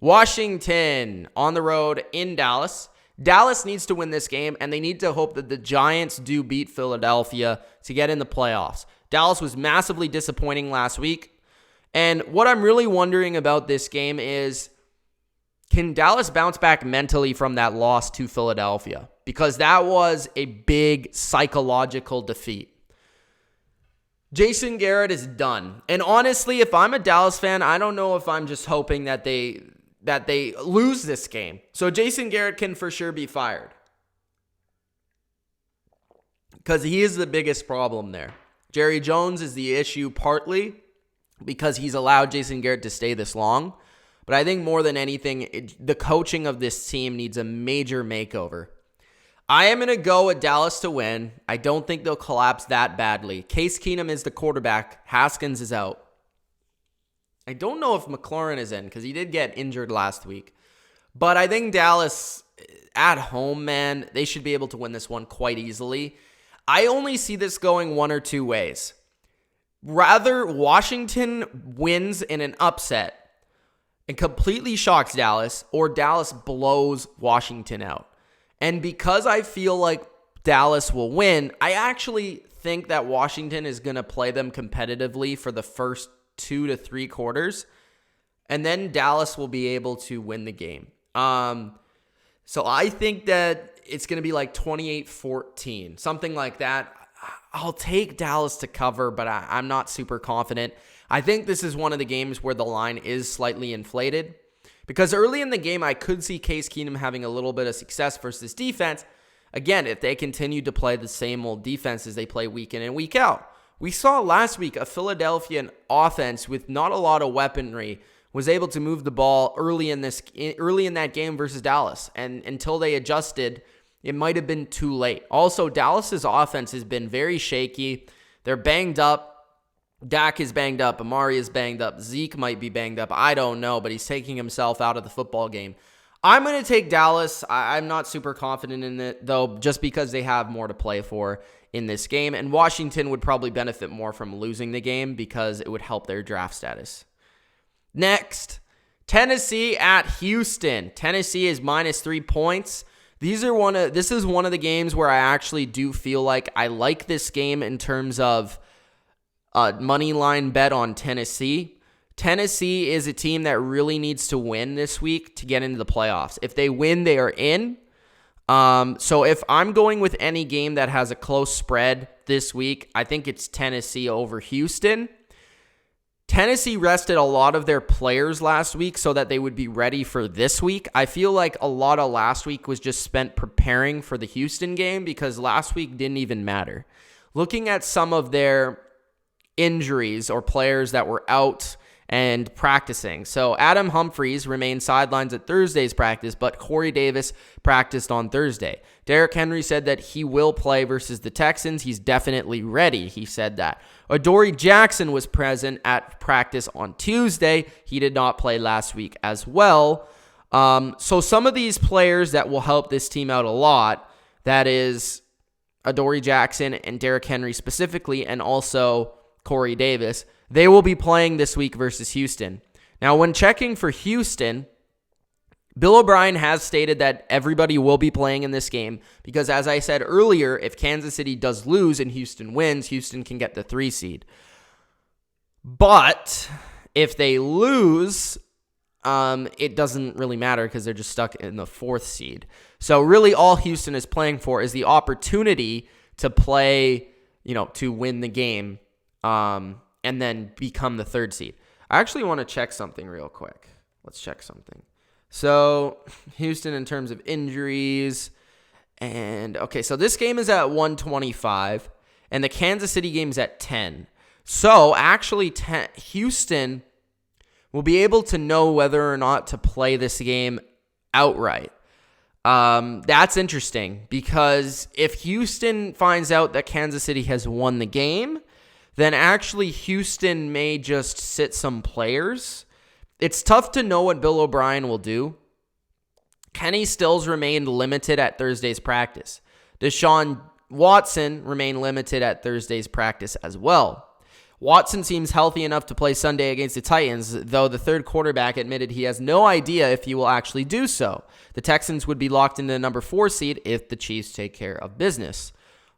Washington on the road in Dallas. Dallas needs to win this game, and they need to hope that the Giants do beat Philadelphia to get in the playoffs. Dallas was massively disappointing last week. And what I'm really wondering about this game is, can Dallas bounce back mentally from that loss to Philadelphia? Because that was a big psychological defeat. Jason Garrett is done. And honestly, if I'm a Dallas fan, I don't know if I'm just hoping that they lose this game. So Jason Garrett can for sure be fired. Because he is the biggest problem there. Jerry Jones is the issue partly because he's allowed Jason Garrett to stay this long. But I think more than anything, the coaching of this team needs a major makeover. I am going to go with Dallas to win. I don't think they'll collapse that badly. Case Keenum is the quarterback. Haskins is out. I don't know if McLaurin is in because he did get injured last week. But I think Dallas at home, man, they should be able to win this one quite easily. I only see this going one or two ways. Rather, Washington wins in an upset and completely shocks Dallas, or Dallas blows Washington out. And because I feel like Dallas will win, I actually think that Washington is going to play them competitively for the first 2 to 3 quarters, and then Dallas will be able to win the game. So I think that it's going to be like 28-14, something like that. I'll take Dallas to cover, but I'm not super confident. I think this is one of the games where the line is slightly inflated because early in the game, I could see Case Keenum having a little bit of success versus defense. Again, if they continue to play the same old defense as they play week in and week out. We saw last week a Philadelphia offense with not a lot of weaponry was able to move the ball early in that game versus Dallas. And until they adjusted, it might have been too late. Also, Dallas's offense has been very shaky. They're banged up. Dak is banged up. Amari is banged up. Zeke might be banged up. I don't know, but he's taking himself out of the football game. I'm going to take Dallas. I'm not super confident in it, though, just because they have more to play for in this game. And Washington would probably benefit more from losing the game because it would help their draft status. Next, Tennessee at Houston. Tennessee is -3 points. This is one of the games where I actually do feel like I like this game in terms of a money line bet on Tennessee. Tennessee is a team that really needs to win this week to get into the playoffs. If they win, they are in. So if I'm going with any game that has a close spread this week, I think it's Tennessee over Houston. Tennessee rested a lot of their players last week so that they would be ready for this week. I feel like a lot of last week was just spent preparing for the Houston game because last week didn't even matter. Looking at some of their injuries or players that were out and practicing. So Adam Humphries remained sidelines at Thursday's practice, but Corey Davis practiced on Thursday. Derrick Henry said that he will play versus the Texans. He's definitely ready. He said that. Adoree Jackson was present at practice on Tuesday. He did not play last week as well. So some of these players that will help this team out a lot, that is Adoree Jackson and Derrick Henry specifically, and also Corey Davis, they will be playing this week versus Houston. Now, when checking for Houston, Bill O'Brien has stated that everybody will be playing in this game because, as I said earlier, if Kansas City does lose and Houston wins, Houston can get the 3 seed. But if they lose, it doesn't really matter because they're just stuck in the 4th seed. So really all Houston is playing for is the opportunity to play, to win the game and then become the 3rd seed. I actually want to check something real quick. Let's check something. So Houston in terms of injuries. And okay, so this game is at 125 and the Kansas City game's at 10. So actually Houston will be able to know whether or not to play this game outright. That's interesting because if Houston finds out that Kansas City has won the game, then actually Houston may just sit some players. It's tough to know what Bill O'Brien will do. Kenny Stills remained limited at Thursday's practice. Deshaun Watson remained limited at Thursday's practice as well. Watson seems healthy enough to play Sunday against the Titans, though the third quarterback admitted he has no idea if he will actually do so. The Texans would be locked into the number 4 seed if the Chiefs take care of business.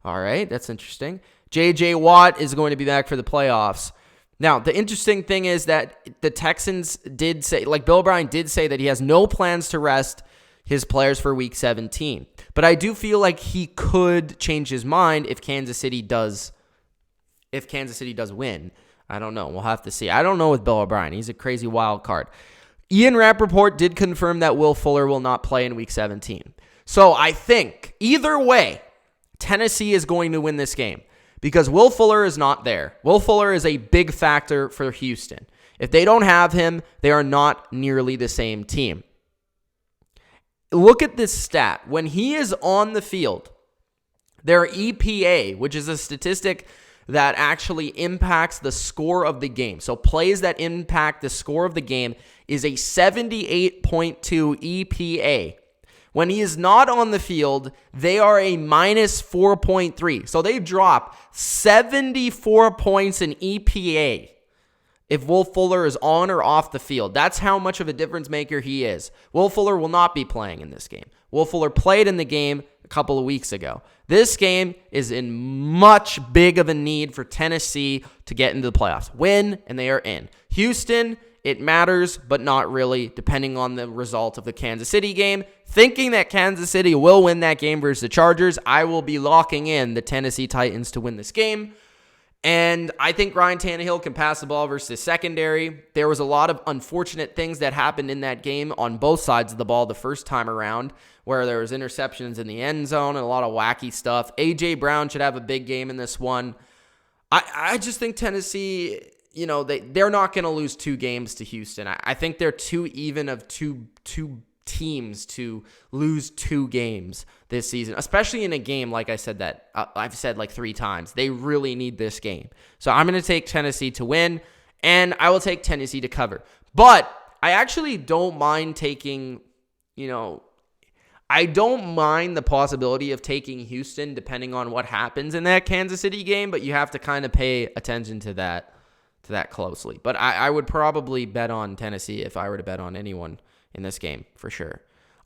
All right, that's interesting. J.J. Watt is going to be back for the playoffs. Now, the interesting thing is that the Texans did say, like Bill O'Brien did say that he has no plans to rest his players for Week 17. But I do feel like he could change his mind if Kansas City does win. I don't know. We'll have to see. I don't know with Bill O'Brien. He's a crazy wild card. Ian Rappaport did confirm that Will Fuller will not play in Week 17. So I think either way, Tennessee is going to win this game because Will Fuller is not there. Will Fuller is a big factor for Houston. If they don't have him, they are not nearly the same team. Look at this stat. When he is on the field, their EPA, which is a statistic that actually impacts the score of the game. So plays that impact the score of the game is a 78.2 EPA. When he is not on the field, they are a minus 4.3. So they drop 74 points in EPA if Will Fuller is on or off the field. That's how much of a difference maker he is. Will Fuller will not be playing in this game. Will Fuller played in the game a couple of weeks ago. This game is in much big of a need for Tennessee to get into the playoffs. Win, and they are in. Houston, it matters, but not really, depending on the result of the Kansas City game. Thinking that Kansas City will win that game versus the Chargers, I will be locking in the Tennessee Titans to win this game. And I think Ryan Tannehill can pass the ball versus the secondary. There was a lot of unfortunate things that happened in that game on both sides of the ball the first time around, where there was interceptions in the end zone and a lot of wacky stuff. A.J. Brown should have a big game in this one. I just think Tennessee, they're not going to lose 2 games to Houston. I think they're too even of two teams to lose 2 games this season, especially in a game like I said that I've said like 3 times. They really need this game. So I'm going to take Tennessee to win, and I will take Tennessee to cover. But I actually don't mind taking, I don't mind the possibility of taking Houston depending on what happens in that Kansas City game, but you have to kind of pay attention to that closely. But I would probably bet on Tennessee if I were to bet on anyone in this game, for sure.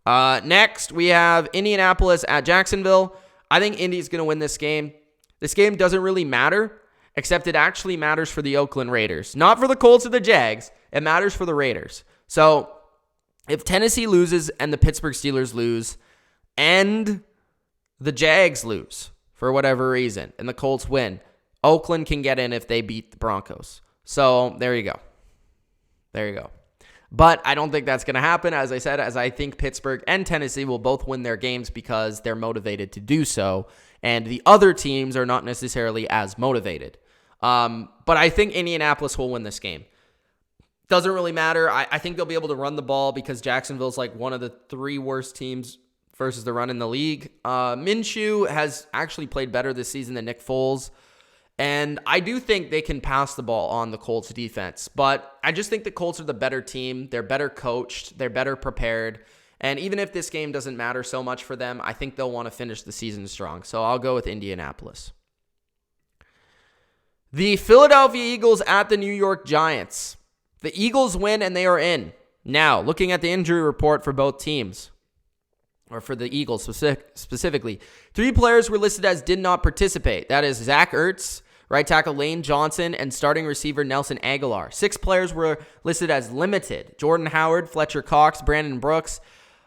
Next, we have Indianapolis at Jacksonville. I think Indy's going to win this game. This game doesn't really matter, except it actually matters for the Oakland Raiders. Not for the Colts or the Jags. It matters for the Raiders. So if Tennessee loses and the Pittsburgh Steelers lose and the Jags lose for whatever reason and the Colts win, Oakland can get in if they beat the Broncos. So there you go. There you go. But I don't think that's going to happen, as I said, as I think Pittsburgh and Tennessee will both win their games because they're motivated to do so, and the other teams are not necessarily as motivated. But I think Indianapolis will win this game. Doesn't really matter. I think they'll be able to run the ball because Jacksonville's like one of the 3 worst teams versus the run in the league. Minshew has actually played better this season than Nick Foles. And I do think they can pass the ball on the Colts defense, but I just think the Colts are the better team. They're better coached. They're better prepared. And even if this game doesn't matter so much for them, I think they'll want to finish the season strong. So I'll go with Indianapolis. The Philadelphia Eagles at the New York Giants. The Eagles win and they are in. Now, looking at the injury report for both teams, or for the Eagles specifically, 3 players were listed as did not participate. That is Zach Ertz, right tackle Lane Johnson, and starting receiver Nelson Aguilar. 6 players were listed as limited. Jordan Howard, Fletcher Cox, Brandon Brooks,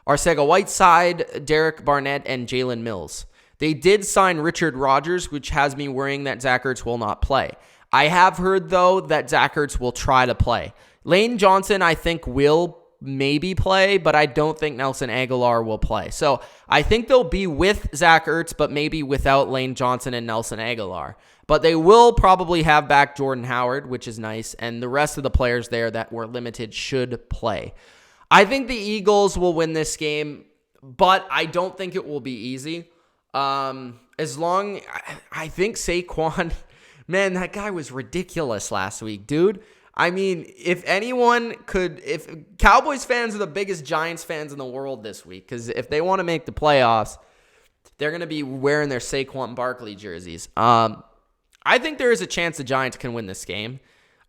Arcega-Whiteside, Derek Barnett, and Jalen Mills. They did sign Richard Rodgers, which has me worrying that Zach Ertz will not play. I have heard, though, that Zach Ertz will try to play. Lane Johnson, I think, will maybe play, but I don't think Nelson Aguilar will play. So I think they'll be with Zach Ertz, but maybe without Lane Johnson and Nelson Aguilar. But they will probably have back Jordan Howard, which is nice, and the rest of the players there that were limited should play. I think the Eagles will win this game, but I don't think it will be easy. I think Saquon, man, that guy was ridiculous last week, dude. I mean, if Cowboys fans are the biggest Giants fans in the world this week, because if they want to make the playoffs, they're going to be wearing their Saquon Barkley jerseys. I think there is a chance the Giants can win this game.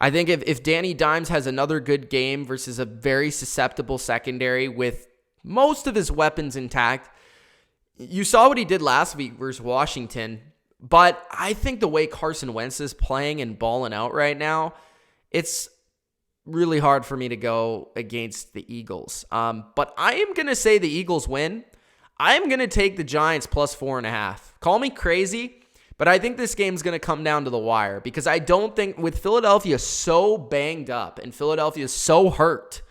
I think if Danny Dimes has another good game versus a very susceptible secondary with most of his weapons intact, you saw what he did last week versus Washington, but I think the way Carson Wentz is playing and balling out right now, it's really hard for me to go against the Eagles. But I am going to say the Eagles win. I am going to take the Giants plus 4.5. Call me crazy, but I think this game's going to come down to the wire because I don't think with Philadelphia so banged up and Philadelphia so hurt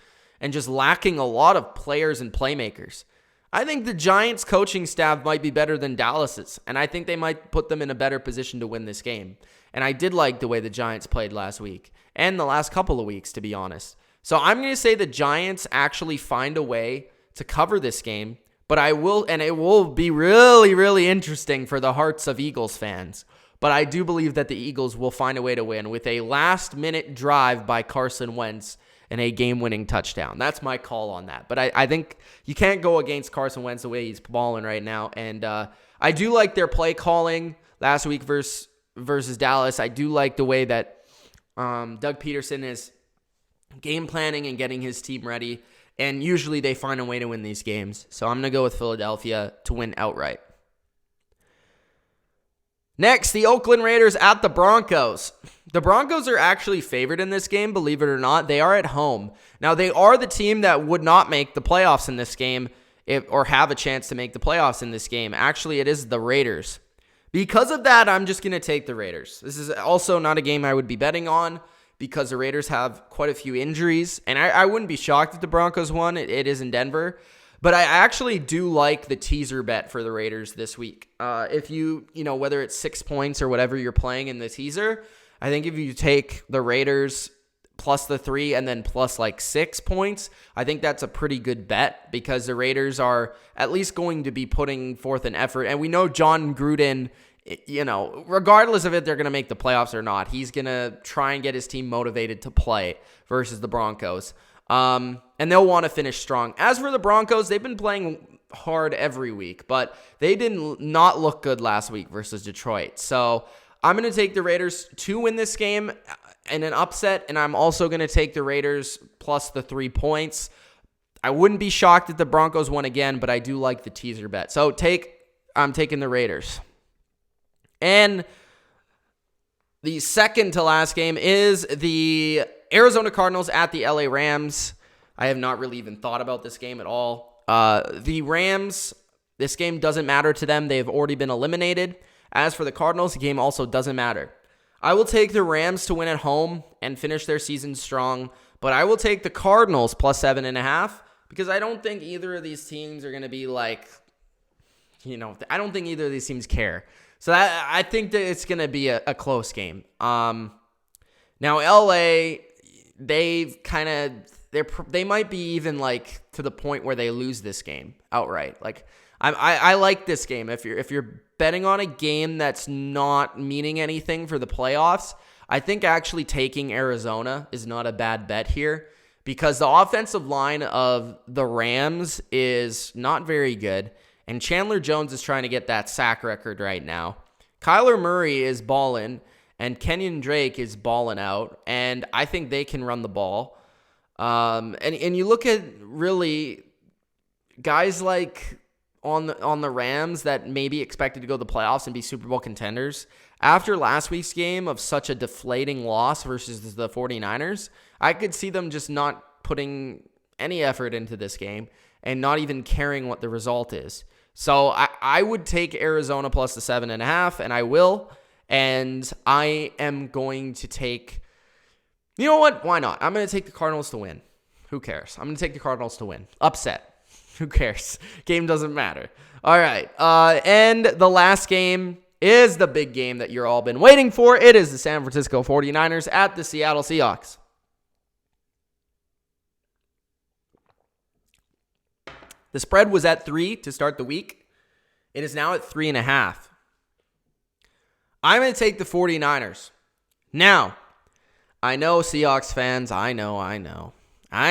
and just lacking a lot of players and playmakers, I think the Giants coaching staff might be better than Dallas's, and I think they might put them in a better position to win this game. And I did like the way the Giants played last week and the last couple of weeks, to be honest. So I'm going to say the Giants actually find a way to cover this game, but it will be really, really interesting for the hearts of Eagles fans. But I do believe that the Eagles will find a way to win with a last-minute drive by Carson Wentz and a game-winning touchdown. That's my call on that. But I think you can't go against Carson Wentz the way he's balling right now. And I do like their play calling last week versus Dallas. I do like the way that Doug Peterson is game planning and getting his team ready. And usually they find a way to win these games. So I'm going to go with Philadelphia to win outright. Next, the Oakland Raiders at the Broncos. The Broncos are actually favored in this game, believe it or not. They are at home. Now, they are the team that would not make the playoffs in this game or have a chance to make the playoffs in this game. Actually, it is the Raiders. Because of that, I'm just going to take the Raiders. This is also not a game I would be betting on because the Raiders have quite a few injuries. And I wouldn't be shocked if the Broncos won. It is in Denver. But I actually do like the teaser bet for the Raiders this week. If you whether it's 6 points or whatever you're playing in the teaser, I think if you take the Raiders plus the 3 and then plus like 6 points, I think that's a pretty good bet because the Raiders are at least going to be putting forth an effort. And we know John Gruden, regardless of if they're going to make the playoffs or not, he's going to try and get his team motivated to play versus the Broncos. And they'll want to finish strong. As for the Broncos, they've been playing hard every week, but they did not look good last week versus Detroit. So I'm going to take the Raiders to win this game in an upset, and I'm also going to take the Raiders plus the 3 points. I wouldn't be shocked if the Broncos won again, but I do like the teaser bet. So I'm taking the Raiders. And the second to last game is the Arizona Cardinals at the LA Rams. I have not really even thought about this game at all. The Rams, this game doesn't matter to them. They have already been eliminated. As for the Cardinals, the game also doesn't matter. I will take the Rams to win at home and finish their season strong, but I will take the Cardinals plus 7.5 because I don't think either of these teams are going to be like, I don't think either of these teams care. So I think that it's going to be a close game. Now, LA, they might be even like to the point where they lose this game outright. Like I like this game. If you're betting on a game that's not meaning anything for the playoffs, I think actually taking Arizona is not a bad bet here because the offensive line of the Rams is not very good, and Chandler Jones is trying to get that sack record right now. Kyler Murray is balling, and Kenyon Drake is balling out, and I think they can run the ball. And you look at really guys like on the Rams that may be expected to go to the playoffs and be Super Bowl contenders. After last week's game of such a deflating loss versus the 49ers, I could see them just not putting any effort into this game and not even caring what the result is. So I would take Arizona plus the 7.5, and I will. And I am going to take You know what? Why not? I'm going to take the Cardinals to win. Who cares? I'm going to take the Cardinals to win. Upset. Who cares? Game doesn't matter. All right. And the last game is the big game that you're all been waiting for. It is the San Francisco 49ers at the Seattle Seahawks. The spread was at 3 to start the week. It is now at 3.5. I'm going to take the 49ers. Now, I know Seahawks fans. I know. I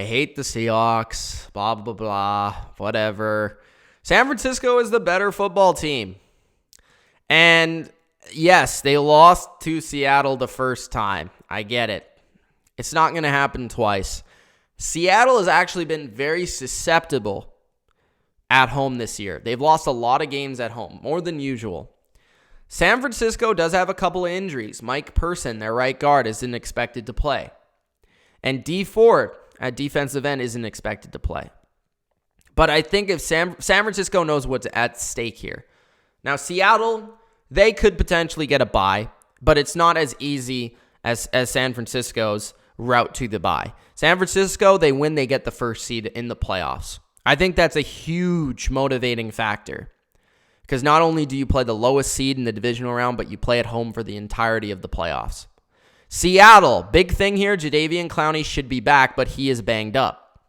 hate the Seahawks. Blah, blah, blah. Whatever. San Francisco is the better football team. And yes, they lost to Seattle the first time. I get it. It's not going to happen twice. Seattle has actually been very susceptible at home this year. They've lost a lot of games at home, more than usual. San Francisco does have a couple of injuries. Mike Person, their right guard, isn't expected to play. And Dee Ford at defensive end isn't expected to play. But I think if San Francisco knows what's at stake here. Now, Seattle, they could potentially get a bye, but it's not as easy as San Francisco's route to the bye. San Francisco, they win, they get the first seed in the playoffs. I think that's a huge motivating factor because not only do you play the lowest seed in the divisional round, but you play at home for the entirety of the playoffs. Seattle, big thing here, Jadeveon Clowney should be back, but he is banged up.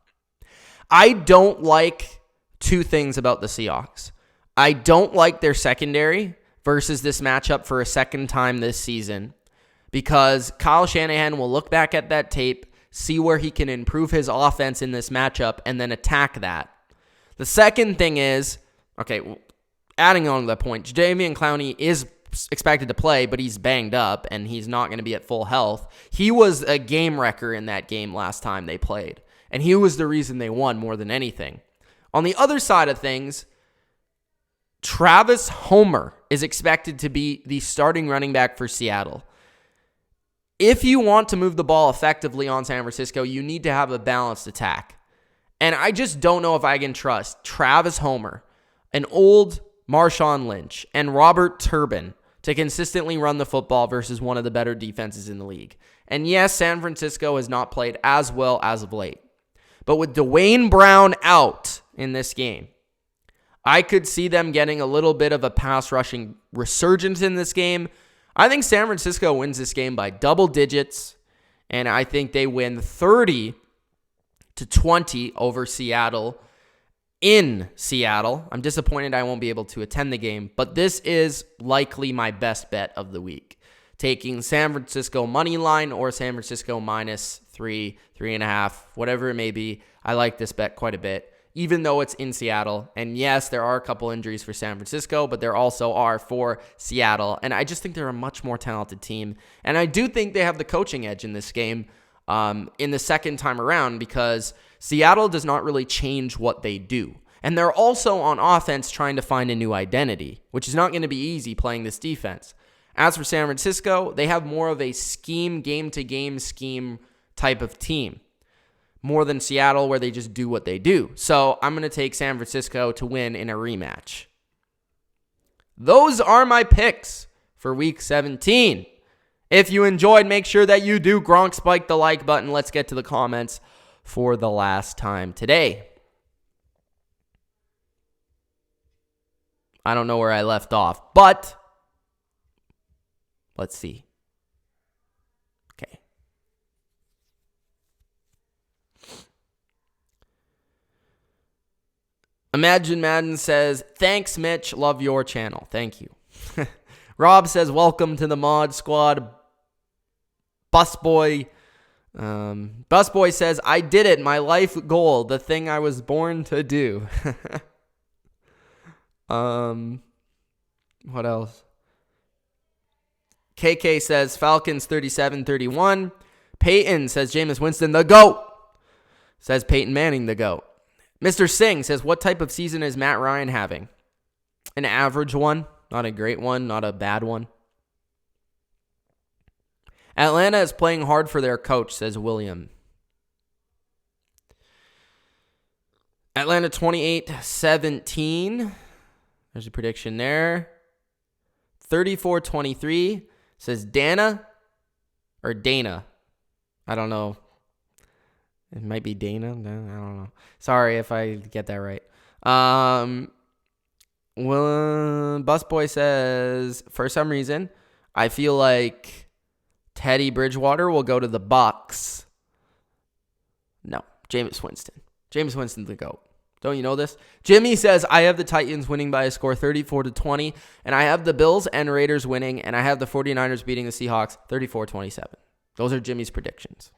I don't like two things about the Seahawks. I don't like their secondary versus this matchup for a second time this season because Kyle Shanahan will look back at that tape, see where he can improve his offense in this matchup, and then attack that. The second thing is, adding on to that point, Jadeveon Clowney is expected to play, but he's banged up, and he's not going to be at full health. He was a game wrecker in that game last time they played, and he was the reason they won more than anything. On the other side of things, Travis Homer is expected to be the starting running back for Seattle. If you want to move the ball effectively on San Francisco, you need to have a balanced attack. And I just don't know if I can trust Travis Homer, an old Marshawn Lynch, and Robert Turbin to consistently run the football versus one of the better defenses in the league. And yes, San Francisco has not played as well as of late. But with Dwayne Brown out in this game, I could see them getting a little bit of a pass rushing resurgence in this game. I think San Francisco wins this game by double digits, and I think they win 30-20 over Seattle in Seattle. I'm disappointed I won't be able to attend the game, but this is likely my best bet of the week. Taking San Francisco money line or San Francisco minus 3.5, whatever it may be. I like this bet quite a bit, even though it's in Seattle. And yes, there are a couple injuries for San Francisco, but there also are for Seattle. And I just think they're a much more talented team. And I do think they have the coaching edge in this game in the second time around because Seattle does not really change what they do. And they're also on offense trying to find a new identity, which is not going to be easy playing this defense. As for San Francisco, they have more of a game-to-game scheme type of team, more than Seattle where they just do what they do. So I'm going to take San Francisco to win in a rematch. Those are my picks for Week 17. If you enjoyed, make sure that you do Gronk spike the like button. Let's get to the comments for the last time today. I don't know where I left off, but let's see. Okay. Imagine Madden says, thanks, Mitch. Love your channel. Thank you. Rob says, welcome to the mod squad. Busboy says, I did it. My life goal. The thing I was born to do. What else? KK says, Falcons 37-31. Peyton says, Jameis Winston, the GOAT. Says Peyton Manning, the GOAT. Mr. Singh says, what type of season is Matt Ryan having? An average one. Not a great one. Not a bad one. Atlanta is playing hard for their coach, says William. Atlanta 28-17. There's a prediction there. 34-23, says Dana. Or Dana. I don't know. It might be Dana. No, I don't know. Sorry if I get that right. Busboy says, for some reason, I feel like Teddy Bridgewater will go to the Bucs. No, Jameis Winston. Jameis Winston's the GOAT. Don't you know this? Jimmy says, I have the Titans winning by a score 34-20, and I have the Bills and Raiders winning, and I have the 49ers beating the Seahawks 34-27. Those are Jimmy's predictions.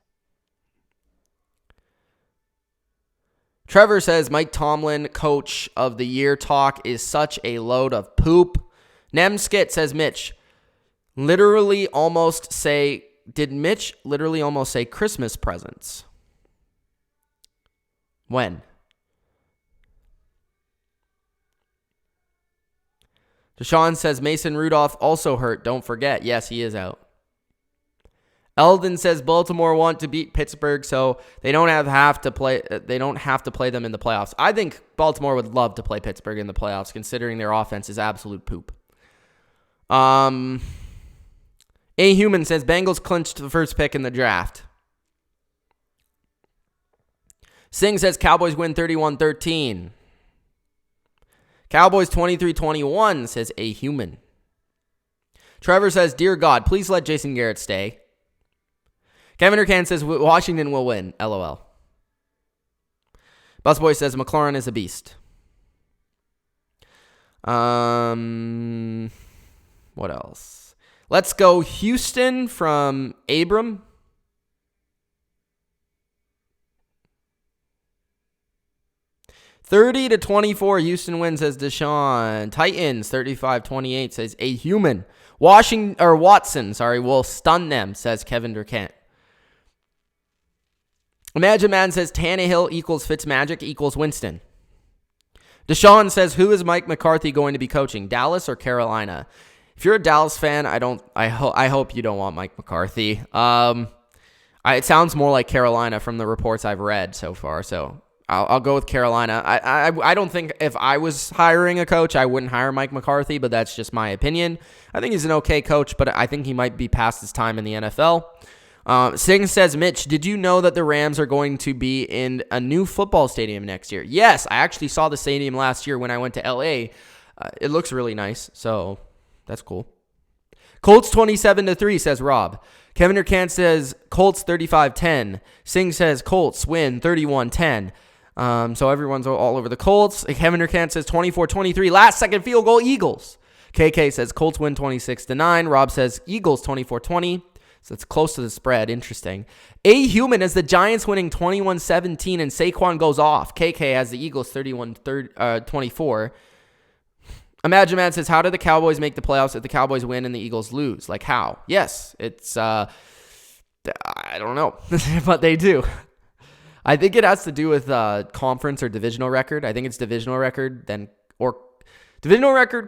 Trevor says, Mike Tomlin, coach of the year talk is such a load of poop. Nemskit says, did Mitch literally almost say Christmas presents? When? Deshaun says, Mason Rudolph also hurt. Don't forget. Yes, he is out. Eldon says Baltimore want to beat Pittsburgh, so they don't have to play them in the playoffs. I think Baltimore would love to play Pittsburgh in the playoffs, considering their offense is absolute poop. A Human says Bengals clinched the first pick in the draft. Singh says Cowboys win 31-13. Cowboys 23-21, says A Human. Trevor says, Dear God, please let Jason Garrett stay. Kevin Urcan says Washington will win. LOL. Busboy says McLaurin is a beast. What else? Let's go Houston from Abram. $30-24, Houston wins, says Deshaun. Titans 35-28, says A Human. Watson, will stun them, says Kevin Durkant. Imagine Man says Tannehill equals Fitzmagic equals Winston. Deshaun says, who is Mike McCarthy going to be coaching, Dallas or Carolina? If you're a Dallas fan, I hope you don't want Mike McCarthy. It sounds more like Carolina from the reports I've read so far, so I'll go with Carolina. I don't think if I was hiring a coach, I wouldn't hire Mike McCarthy, but that's just my opinion. I think he's an okay coach, but I think he might be past his time in the NFL. Singh says, Mitch, did you know that the Rams are going to be in a new football stadium next year? Yes, I actually saw the stadium last year when I went to LA. It looks really nice, so that's cool. Colts 27-3, says Rob. Kevin Urcan says Colts 35-10. Singh says Colts win 31-10. So everyone's all over the Colts. Kevin Urcan says 24-23. Last second field goal, Eagles. KK says Colts win 26-9. Rob says Eagles 24-20. So it's close to the spread. Interesting. A Human has the Giants winning 21-17 and Saquon goes off. KK has the Eagles 31-24. Imagine Man says, how do the Cowboys make the playoffs if the Cowboys win and the Eagles lose? Like how? Yes, it's, I don't know, but they do. I think it has to do with conference or divisional record. I think it's divisional record,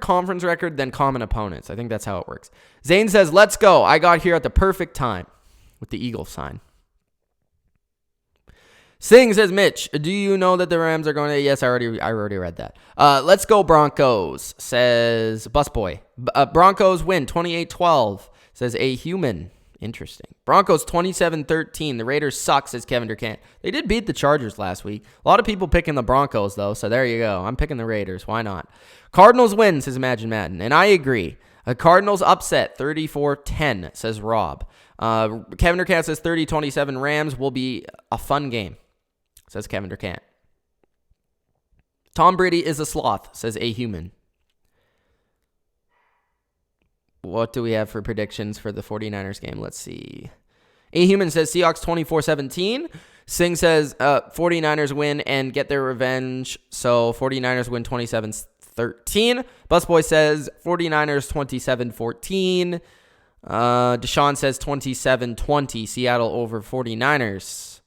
conference record, then common opponents. I think that's how it works. Zane says, let's go. I got here at the perfect time with the Eagle sign. Singh says, Mitch, do you know that the Rams are going to... Yes, I already read that. Let's go Broncos, says Busboy. Broncos win 28-12, says A Human. Interesting. Broncos 27-13. The Raiders suck, says Kevin Durkant. They did beat the Chargers last week. A lot of people picking the Broncos, though, so there you go. I'm picking the Raiders. Why not? Cardinals win, says Imagine Madden. And I agree. Cardinals upset 34-10, says Rob. Kevin Durkant says 30-27. Rams will be a fun game, says Kevin Durkant. Tom Brady is a sloth, says A Human. What do we have for predictions for the 49ers game? Let's see. A Human says Seahawks 24-17. Singh says 49ers win and get their revenge. So 49ers win 27-13. Busboy says 49ers 27-14. Deshaun says 27-20. Seattle over 49ers.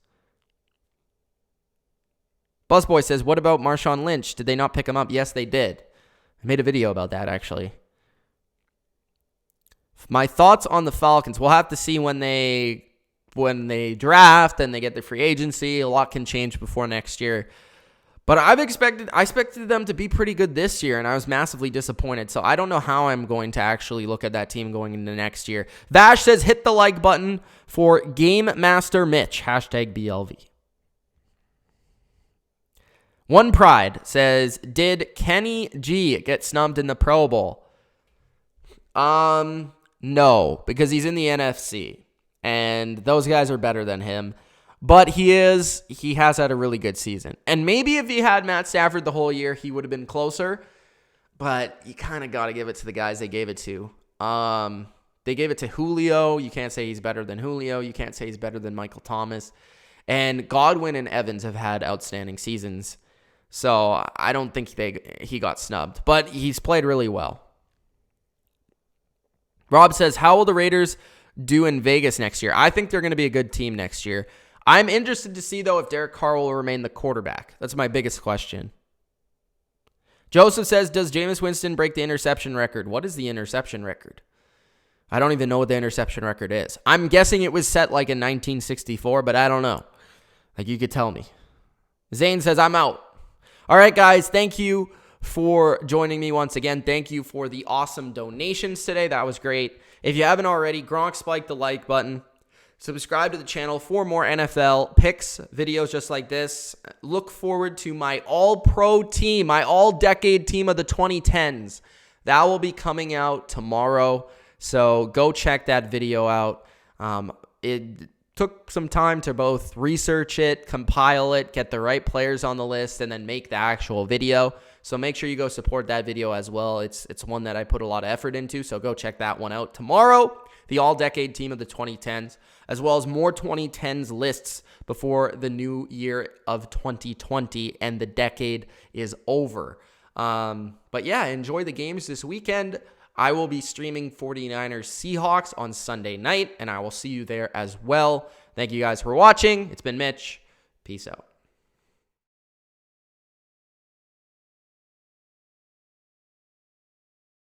Busboy says, what about Marshawn Lynch? Did they not pick him up? Yes, they did. I made a video about that, actually. My thoughts on the Falcons. We'll have to see when they draft and they get the free agency. A lot can change before next year. But I expected them to be pretty good this year, and I was massively disappointed. So I don't know how I'm going to actually look at that team going into next year. Vash says, hit the like button for Game Master Mitch. Hashtag BLV. One Pride says, did Kenny G get snubbed in the Pro Bowl? No, because he's in the NFC, and those guys are better than him. But he has had a really good season. And maybe if he had Matt Stafford the whole year, he would have been closer. But you kind of got to give it to the guys they gave it to. They gave it to Julio. You can't say he's better than Julio. You can't say he's better than Michael Thomas. And Godwin and Evans have had outstanding seasons. So I don't think he got snubbed. But he's played really well. Rob says, how will the Raiders do in Vegas next year? I think they're going to be a good team next year. I'm interested to see, though, if Derek Carr will remain the quarterback. That's my biggest question. Joseph says, does Jameis Winston break the interception record? What is the interception record? I don't even know what the interception record is. I'm guessing it was set like in 1964, but I don't know. Like, you could tell me. Zane says, I'm out. All right, guys, thank you for joining me once again. Thank you for the awesome donations today. That was great. If you haven't already, Gronk spiked the like button. Subscribe to the channel for more NFL picks, videos just like this. Look forward to my all-pro team, my all-decade team of the 2010s. That will be coming out tomorrow, so go check that video out. It took some time to both research it, compile it, get the right players on the list, and then make the actual video. So make sure you go support that video as well. It's one that I put a lot of effort into, so go check that one out tomorrow. The all-decade team of the 2010s, as well as more 2010s lists before the new year of 2020 and the decade is over. But yeah, enjoy the games this weekend. I will be streaming 49ers Seahawks on Sunday night, and I will see you there as well. Thank you guys for watching. It's been Mitch. Peace out.